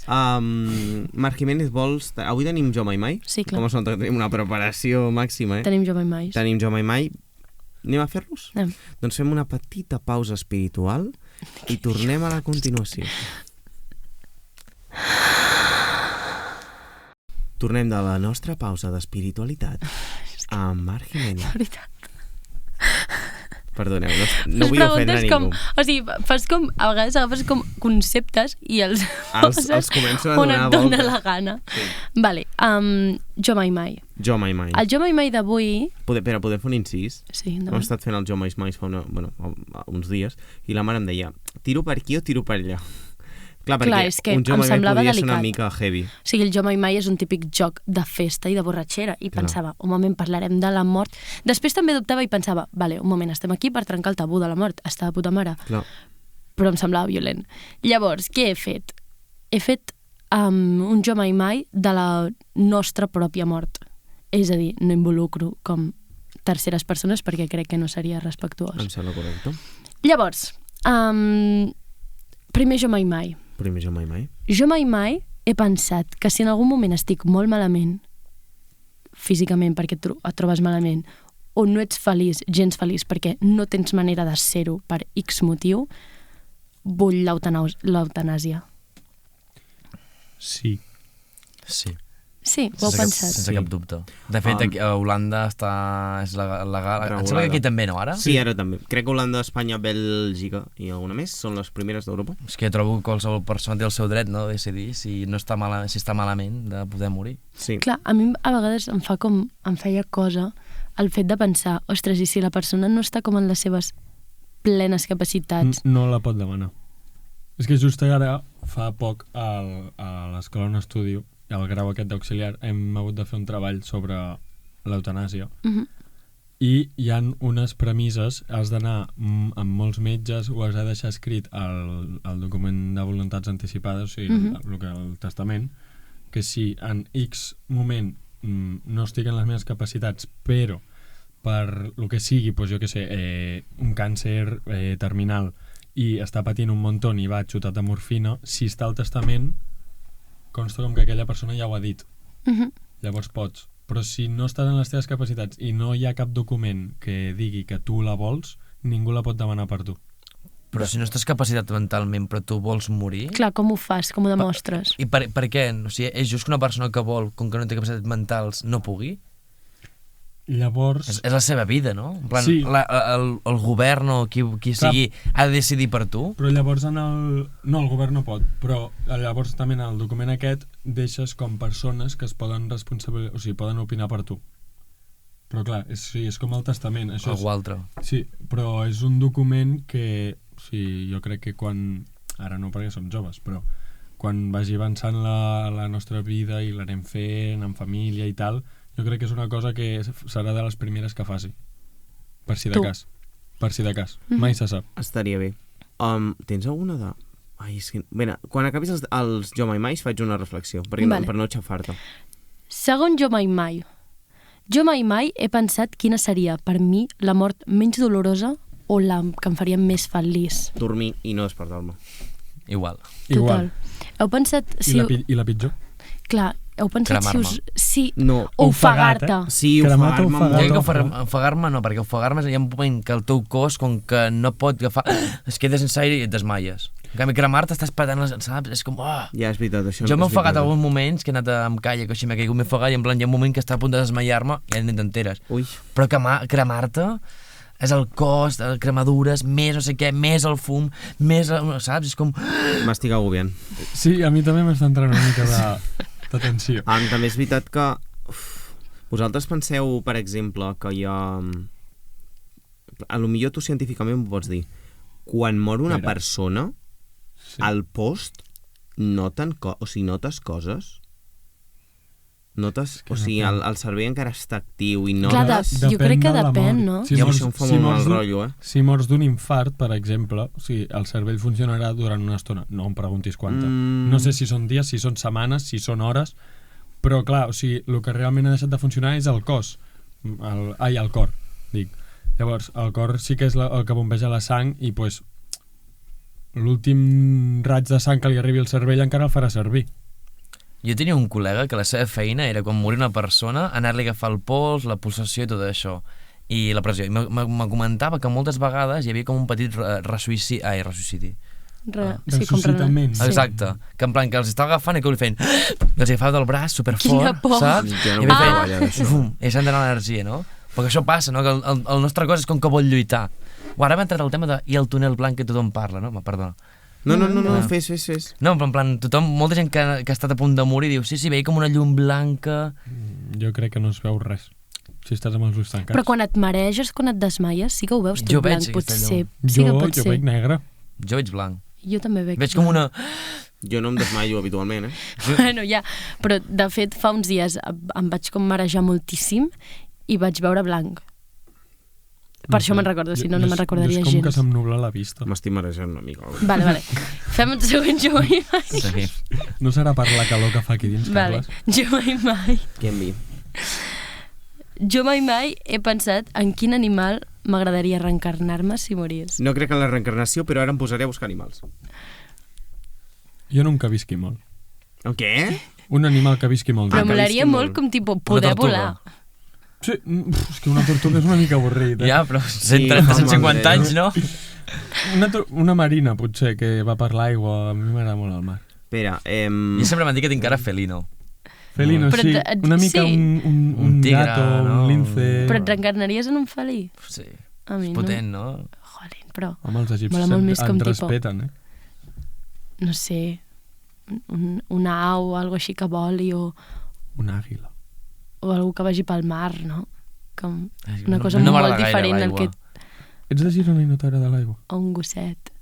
Marc Jiménez, vols... Avui tenim Jo Mai Mai? Sí, clar. Com es nota que tenim una preparació màxima, Tenim jo mai. Tenim Jo Mai Mai. Anem a fer-los? Anem. Doncs fem una petita pausa espiritual i tornem a la continuació. Tornem de la nostra pausa d'espiritualitat amb Marc Jiménez. La veritat. Perdoneu, no vull ofendre a ningú. O sigui, a vegades agafes com conceptes i els Els començo a on donar et dona voltes. la gana. Sí. Vale, Jo Mai. Jo Mai Mai. El Jo Mai d'avui... Podem fer un incís? Sí, Hem endavant. estat fent el Jo Mai Mai fa uns dies i la mare em deia, tiro per aquí o tiro per allà? Clar, perquè és que un Jo em Mai Mai semblava podria ser una delicat. mica heavy. O sigui, el Jo Mai és un típic joc de festa i de borratxera. I Clar. pensava, un moment, parlarem de la mort. Després també dubtava i pensava, vale, un moment, estem aquí per trencar el tabú de la mort. Està de puta mare. Clar. Però em semblava violent. Llavors, què he fet? He fet un Jo Mai de la nostra pròpia mort. És a dir, no involucro com terceres persones perquè crec que no seria respectuós. Em sembla correcte. Llavors, primer Jo Mai. Primer Jo Mai Mai. Jo mai he pensat que si en algun moment estic molt malament, físicament perquè et trobes malament, o no ets feliç, gens feliç, perquè no tens manera de ser-ho per X motiu, vull l'eutanàsia. Sí. Sí. Sí, ho heu pensat. Sense cap dubte. De fet, aquí a Holanda és legal. Em sembla que aquí també, no, ara? Sí, ara també. Crec que Holanda, Espanya, Bèlgica i alguna més són les primeres d'Europa. És que trobo que qualsevol persona té el seu dret, no?, de decidir si està malament de poder morir. Sí. Clar, a mi a vegades em feia cosa el fet de pensar, ostres, i si la persona no està com en les seves plenes capacitats? No la pot demanar. És que just ara, fa poc, a l'escola on estudio, al grau aquest d'auxiliar, hem hagut de fer un treball sobre l'eutanàsia. I hi ha unes premisses, has d'anar amb molts metges, ho has de deixar escrit al document de voluntats anticipades, o sigui, el testament, que si en X moment no estic en les meves capacitats, però per lo que sigui, doncs jo què sé, un càncer terminal i està patint un muntó i va xutat de morfina, si està al testament, consta com que aquella persona ja ho ha dit. Llavors pots. Però si no estàs en les teves capacitats i no hi ha cap document que digui que tu la vols, ningú la pot demanar per tu. Però si no estàs capacitat mentalment però tu vols morir... Clar, com ho fas? Com ho demostres? I per què? O sigui, és just que una persona que vol, com que no té capacitats mentals, no pugui? Llavors... És la seva vida, no? En plan, Sí. el govern o qui sigui ha de decidir per tu. Però llavors no, el govern no pot, però llavors també en el document aquest deixes com persones que es poden o sigui, poden opinar per tu. Però clar, és com el testament. Això Algú altre. Sí, però és un document que, sí, jo crec que quan... Ara no perquè som joves, però quan vagi avançant la nostra vida i l'anem fent en família i tal, jo crec que és una cosa que serà de les primeres que faci. Per si de cas. Per si de cas. Mai se sap. Estaria bé. Tens alguna de... Ai, és que... Bé, quan acabis els Jo Mai Mai faig una reflexió, perquè Vale. per no xafar-te. Segon Jo Mai Mai. Jo mai mai he pensat quina seria, per mi, la mort menys dolorosa o la que em faria més feliç. Dormir i no despertar-me. Igual. Igual. Heu pensat... I la pitjor? Clar, heu pensat si Cremar-me. us... Sí, No. o ofegar-te. Sí, Cremat o ofegar-me ofegat. Jo molt. crec que ofegar-me no, perquè ofegar-me hi ha un moment que el teu cos, com que no pot agafar, es queda sense aire i et desmaies. En canvi, cremar-te estàs patant, saps? És com... Oh. Ja, és veritat, això. Jo m'he és ofegat veritat. alguns moments que he anat amb calla, que així m'he caigut, m'he ofegat i en plan hi ha un moment que està a punt de desmaiar-me i ja ni t'enteres. Ui. Però cremar-te és el cos, cremadures, més no sé què, més el fum, més... Saps? És com... M'estic agobiant. Sí, a mi també m'està entrant una mica de tensió. També és veritat que... Vosaltres penseu, per exemple, que hi ha... A lo millor tu científicament ho pots dir. Quan mor una Mira. persona, Sí. al post notes coses? Notes... O sigui, el cervell encara està actiu i Clar, notes... jo crec que de la depèn, mort. no? Si Ja, mors, això em fa si molt mors mal d'un- rotllo, si mors d'un infart, per exemple, o sigui, el cervell funcionarà durant una estona. No em preguntis quanta. No sé si són dies, si són setmanes, si són hores, però clar, o sigui, el que realment ha deixat de funcionar és el cos. El cor, dic. Llavors, el cor sí que és el que bombeja la sang i pues, l'últim raig de sang que li arribi al cervell encara el farà servir. Jo tenia un col·lega que la seva feina era quan morir una persona, anar-li a agafar el pols, la pulsació i tot això, i la pressió. I me comentava que moltes vegades hi havia com un petit ressuïcidi. Sí, com Ressuscitament. Sí. Exacte. Que en plan que els estava agafant i que li feien... I els agafava del braç superfort, Quina por. saps? Jo no I m'ho feien... treballa, d'això. Fum, i s'han d'anar l'energia, no? Perquè això passa, no? Que el nostre cos és com que vol lluitar. Ara m'ha entrat el tema de... I el túnel blanc que tothom parla, no? Perdona. No, fes. No, però en plan, molta gent que ha estat a punt de morir diu, sí, veia com una llum blanca... Jo crec que no es veu res si estàs amb els ulls tancats. Però quan et mareges, quan et desmaies, sí que ho veus tot Jo veig blanc, aquesta potser. llum. Sí que pot Jo ser. veig negre. Jo veig blanc. Jo també veig. Veig com una... Jo no em desmaio habitualment, Bueno, ja, però de fet fa uns dies em vaig com marejar moltíssim i vaig veure blanc. Per això me'n recordo, si no, no me'n recordaria És com que gens. se'm nubla la vista. M'estic marejant una mica. Vale. Fem un següent Jo mai mai. Sí. No serà per la calor que fa aquí dins, Vale. Carles? Jo mai mai. Què em vi? Jo mai mai he pensat en quin animal m'agradaria reencarnar-me si morís. No crec en la reencarnació, però ara em posaré a buscar animals. Jo nunca visqui molt. El què? Un animal que visqui molt. Però que molaria visqui molt molt. com tipus poder tortuga. volar. Sí, és que una tortuga és una mica avorrit. Ja, però Sí, 130, home, 150 anys, no? Una marina, potser, que va per l'aigua. A mi m'agrada molt el mar. Espera, Jo sempre m'han dit que tinc cara felino. Felino, Però sí. Una mica sí. un tigre, gato, no? un lince... Però et reencarnaries en un felí? Sí. A mi És no. potent, no? Jolín, però, Home, els egipcis Mola molt més com et tipo. respeten, no sé, una au o algo així que voli o Un àguila. algú que vagi pel mar, no? Com Ai, una no- cosa no molt m'agrada gaire diferent al l'aigua. que... Ets de Girona i no t'agrada l'aigua? O un gosset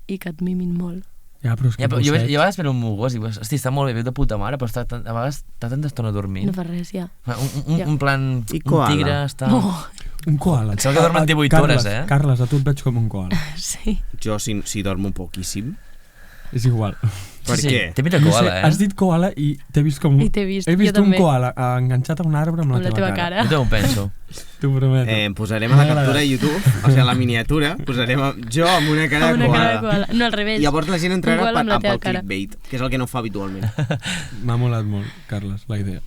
i que et mimin molt. Ja, però és que Ja, però jo, gosset- jo a vegades veig un mogós i dic, hosti, està molt bé, viu de puta mare, però a vegades està tanta estona dormint. No fa res, ja. Ja. Un plan, I un koala? tigre està... Oh, Un koala. Em sembla que dormen 18 hores, eh? Carles, a tu et veig com un koala. sí. jo si dormo poquíssim. És igual. Per què? T'he vist a No koala, sé, eh? has dit koala i t'he vist com... I t'he vist, He vist jo un també. koala enganxat a un arbre amb la teva cara. Jo també ho penso. T'ho prometo. Posarem a la captura de YouTube, o sigui, a la miniatura, posarem jo amb una cara Amb de una cara de koala. koala. No, al revés. Llavors la gent Un entrarà koala amb la pel teva cara. clickbait, que és el que no fa habitualment. M'ha molat molt, Carles, la idea.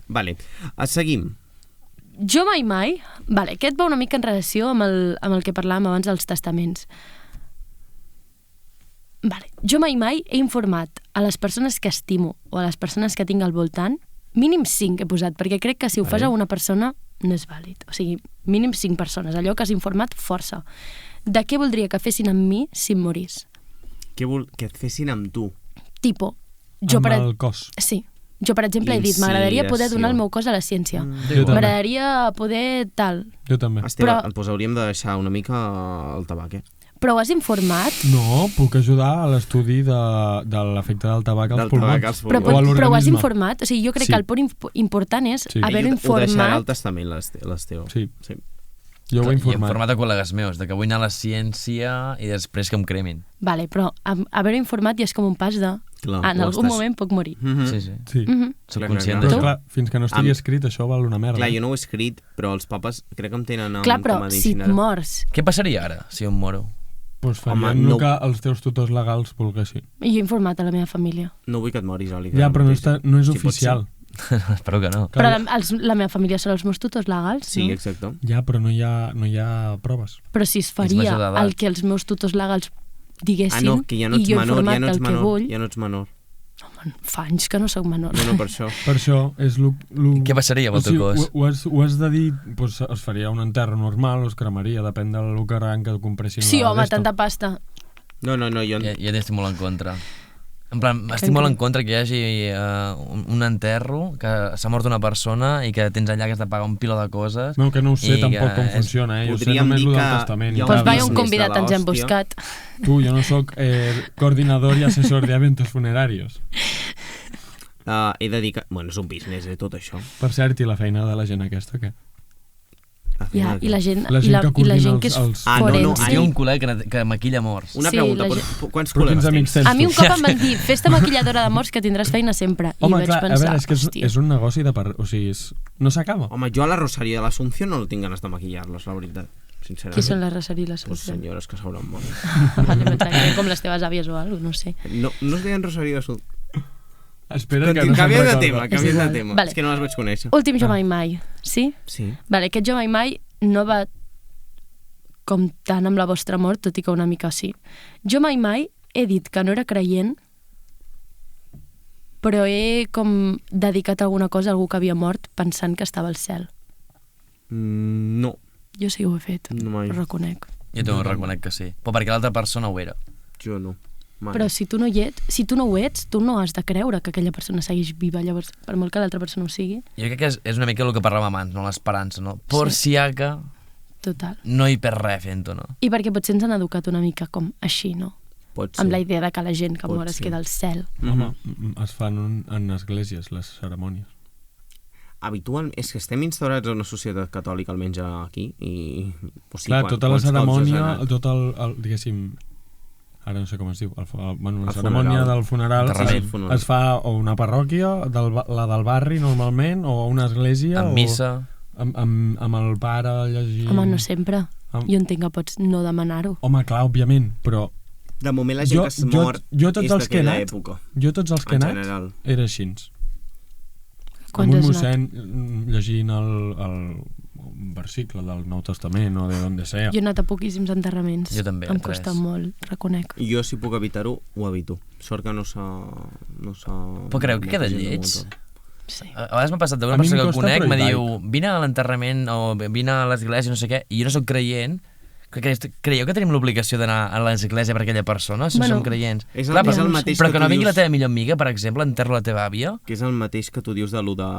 Vale, seguim. Jo mai mai... Vale, aquest va una mica en relació amb el que parlàvem abans dels testaments. Vale, jo mai mai he informat a les persones que estimo o a les persones que tinc al voltant mínim 5 he posat, perquè crec que si ho fas a una persona no és vàlid. O sigui, mínim 5 persones, allò que has informat força. De què voldria que fessin amb mi si em morís? Que et fessin amb tu. Tipo, jo Amb per... el cos. Sí. Jo, per exemple, he dit, m'agradaria poder donar el meu cos a la ciència. M'agradaria poder tal. Jo també. Esteve, Però- doncs hauríem de deixar una mica el tabac, Però ho has informat? No, puc ajudar a l'estudi de l'efecte del tabac als Del pulmons. tabac als Però, pulmons. O a l'organisme. però ho has informat? O sigui, jo crec Sí. que el punt important és Sí. haver-ho Ho deixarà informat. al testament, l'Esteu. Sí, Sí. jo ho he I informat. informat a col·legues meus, de que vull anar a la ciència i després que em cremin. Vale, però haver-ho informat ja és com un pas de... Clar, en ho algun estàs- moment puc morir. Sí, sí. Sí. Soc Clar, conscient clar, Però d'això. clar, fins que no estigui escrit, això val una merda. Clar, jo no ho he escrit, però els papes crec que em tenen Clar, però com a si et diccionari. mors... Què passaria ara, si em moro? Pues Home, farien no- el que els teus tutors legals volguessin. I jo he informat a la meva família. No vull que et moris, Oli. Ja, però no és Sí, pot oficial. Espero que no. Però la meva família són els meus tutors legals, Sí, no? exacte. Ja, però no hi ha proves. Però si es major faria d'edat. el que els meus tutors legals diguessin Ah, no, que ja no i ets jo he menor, informat ja no del ets que menor, vull... ja no ets menor. Fa anys que no sóc menor. No, per això. Per això és lo... Què passaria amb el teu cos? Ho has de dir, pues, es faria un enterro normal o es cremaria, depèn del que gran que compressin. Sí, la home, d'esto. tanta pasta. No, jo... Ja n'estic molt en contra. En plan, estic molt en contra que hi hagi un enterro, que s'ha mort una persona i que tens allà que has de pagar un piló de coses. No, que no ho sé I tampoc que com és- funciona, Jo sé Podríem només dir lo del que testament. hi ha Pues un vaya un business convidat de ens hem l'hòstia. buscat. Tu, jo no sóc coordinador i assessor de eventos funerarios. He de dir que... Bueno, és un business, tot això. Per cert, i la feina de la gent aquesta, què? Ja, i la gent, La gent que i la coordina gent que és els- Ah, no, no, forense. Hi ha un col·lega que maquilla morts. Una Sí, pregunta, la quants Però quins col·legues amics tens? tens A mi tu? un cop em van dir, fes-te maquilladora de morts que tindràs feina sempre. I Home, vaig clar, pensar, a veure, és que hòstia. és un negoci de... O sigui, no s'acaba. Home, jo a la Rosario de l'Assumpció no tinc ganes de maquillar-los, la veritat. Sincerament. Qui són les Rosariles? Pues senyores que s'hauran mort. Vale, pensava que eren com les teves àvies o alguna cosa, no sé. No es deien Rosario de Sud. Espera que no se'n Canviem de recorda. tema, canviem de igual. tema. Vale. És que no les vaig conèixer. Últim Jo Mai Mai, sí? Sí. Vale, aquest Jo Mai Mai no va com tant amb la vostra mort, tot i que una mica sí. Jo mai he dit que no era creient, però he com dedicat alguna cosa a algú que havia mort pensant que estava al cel. No. Jo sí que ho he fet, No mai. ho reconec. Jo també ho reconec que sí. Però perquè l'altra persona ho era. Jo no. Mai. Però si tu no ho ets, tu no has de creure que aquella persona segueix viva, llavors, per molt que l'altra persona ho sigui, Jo crec que és una mica el que parlàvem abans, no? L'esperança, no? Por si haca, total. no hi perd res fent-ho, no? I perquè potser ens han educat una mica com així, no? Pot ser. Amb la idea de que la gent que Pot mor es ser. queda al cel. Home, es fan en esglésies, les cerimònies. Habitualment, és que estem instaurats en una societat catòlica, almenys aquí, i... O sigui, Clar, tota la quants cops has cerimònia, anat? tot diguéssim, ara no sé com es diu, bueno, la El cerimònia funeral. del funeral Enterrament. es fa o una parròquia, la del barri normalment, o una església, Amb o missa... amb el pare llegint... Home, no sempre. Amb- Jo entenc que pots no demanar-ho. Home, clar, òbviament, però De moment la gent que es mor jo tots és els que he d'aquella anat, època. jo tots els que he En anat general. era així. Quants Amb un has anat? mossèn llegint el versicle del Nou Testament o de donde sea. Jo he anat a poquíssims enterraments. Jo també, Em res. costa molt, reconec. Jo, si puc evitar-ho, ho evito. Sort que no s'ha... Però creu que queda molta gent no lleig? aguanta. Sí. A vegades m'ha passat A d'una mi em persona que costa, conec, però me hi diu, vine a l'enterrament o vine a l'església, no sé què, i jo no sóc creient. Creieu que tenim l'obligació d'anar a l'església per aquella persona, si Bueno, som creients? És Clar, és però, el mateix però que que no tu vingui la dius- teva millor amiga, per exemple, enterro la teva àvia. Que és el mateix que tu dius de lo de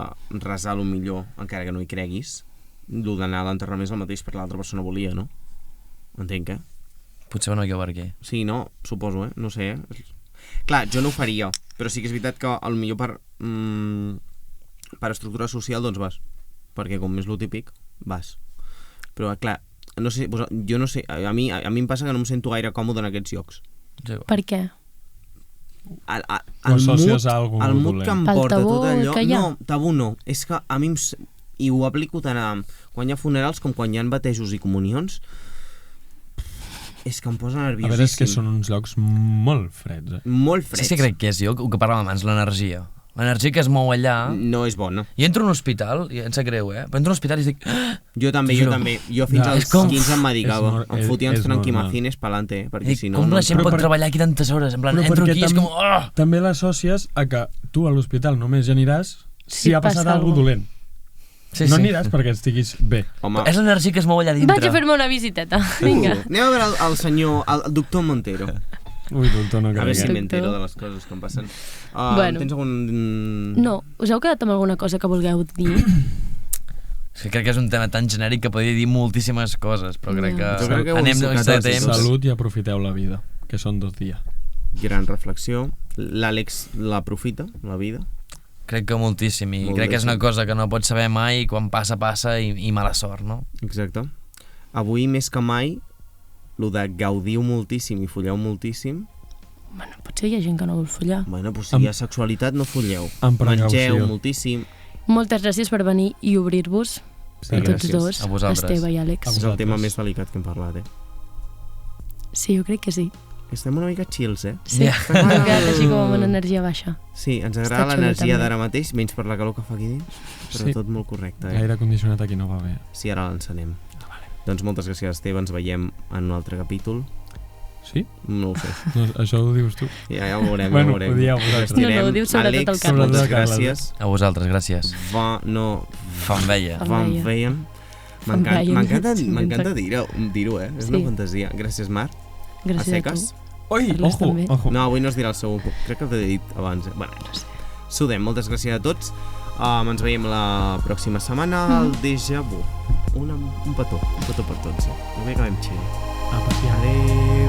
resar lo millor, encara que no hi creguis. Lo d'anar a l'enterrament és el mateix perquè l'altra persona volia, no? Entenc, eh? Potser no jo per què. Sí, no? Suposo, no sé, Clar, jo no ho faria, però sí que és veritat que potser per estructura social, doncs vas. Perquè com és lo típic, vas. Però, clar, no sé, jo no sé, a mi em passa que no em sento gaire còmode en aquests llocs. Sí. Per què? Ho associes a algú el mood dolent. que em Pel porta tabú tot allò... que hi ha. No, tabú no. És que a mi i ho aplico tant quan hi ha funerals com quan hi ha batejos i comunions. És que em posa A nerviosíssim. veure, és que són uns llocs molt freds, Molt Sí freds. que crec que és jo, el que parlàvem abans, l'energia. L'energia que es mou allà... No és bona. I entro a un hospital, i em sap greu, però entro a un hospital i dic... "Ah!" Jo també, T'ho jo juro. també. Jo fins Ja, als és com- 15 em medicava. és Em fotia uns és tranquimacines pa'lante, perquè Dic, si no... com la gent Però pot per- treballar aquí tantes hores? En plan, Però entro perquè aquí i és com... Oh! també l'associes a que tu a l'hospital només ja aniràs si ha passat passa alguna algú. dolent. Sí, No sí. aniràs perquè estiguis bé. Home, És l'energia que es mou allà dintre. Vaig a fer-me una visiteta. Vinga. anem a veure el senyor, el doctor Montero. Ui, doctor, no A veure si crec. m'entero de les coses que em passen. Bueno. Tens algun... No, us heu quedat amb alguna cosa que vulgueu dir? És que crec que és un tema tan genèric que podria dir moltíssimes coses, però crec que, Jo crec que ho hem anem tocat de tots. temps. Salut i aprofiteu la vida, que són 2 dies. Gran reflexió. L'Àlex l'aprofita, la vida. Crec que moltíssim, i crec que és una cosa que no pots saber mai, i quan passa, passa, i mala sort, no? Exacte. Avui, més que mai, el de gaudiu moltíssim i folleu moltíssim. Bueno, potser hi ha gent que no vol follar. Bueno, doncs si hi ha sexualitat, no folleu. Amb precaució. Mengeu moltíssim. Moltes gràcies per venir i obrir-vos Sí, a tots gràcies. dos, A vosaltres. Esteve i Àlex. A És el tema vosaltres. més delicat que hem parlat, Sí, jo crec que sí. Estem una mica chills, Sí, Ja. hem quedat així com amb una energia baixa. Sí, ens Està agrada xulo, l'energia també. d'ara mateix, menys per la calor que fa aquí dins, però Sí. tot molt correcte, L'aire condicionat aquí no va bé. Sí, ara l'encenem. Doncs moltes gràcies, Esteve, ens veiem en un altre capítol. Sí? No ho sé, No, això ho dius tu. ja ho veurem, Bueno, ja ho veurem. ho dieu vosaltres. Estirem. No, ho diu sobretot Àlex, el Carles. moltes Sobretot el Carles. gràcies. A vosaltres, gràcies. Fan veia. Fan veia. Van veien. M'encanta Sí, dir-ho, És Sí. una fantasia. Gràcies, Marc. Gràcies A seques. Ui, Carles ojo, també. ojo. No, avui no es dirà el segon cop. Crec que t'he dit abans. Bueno, sudem. Moltes gràcies a tots. Ens veiem la pròxima setmana al Déjà Vu. Un petó per tots. Avui acabem chill. A paciar. Adéu.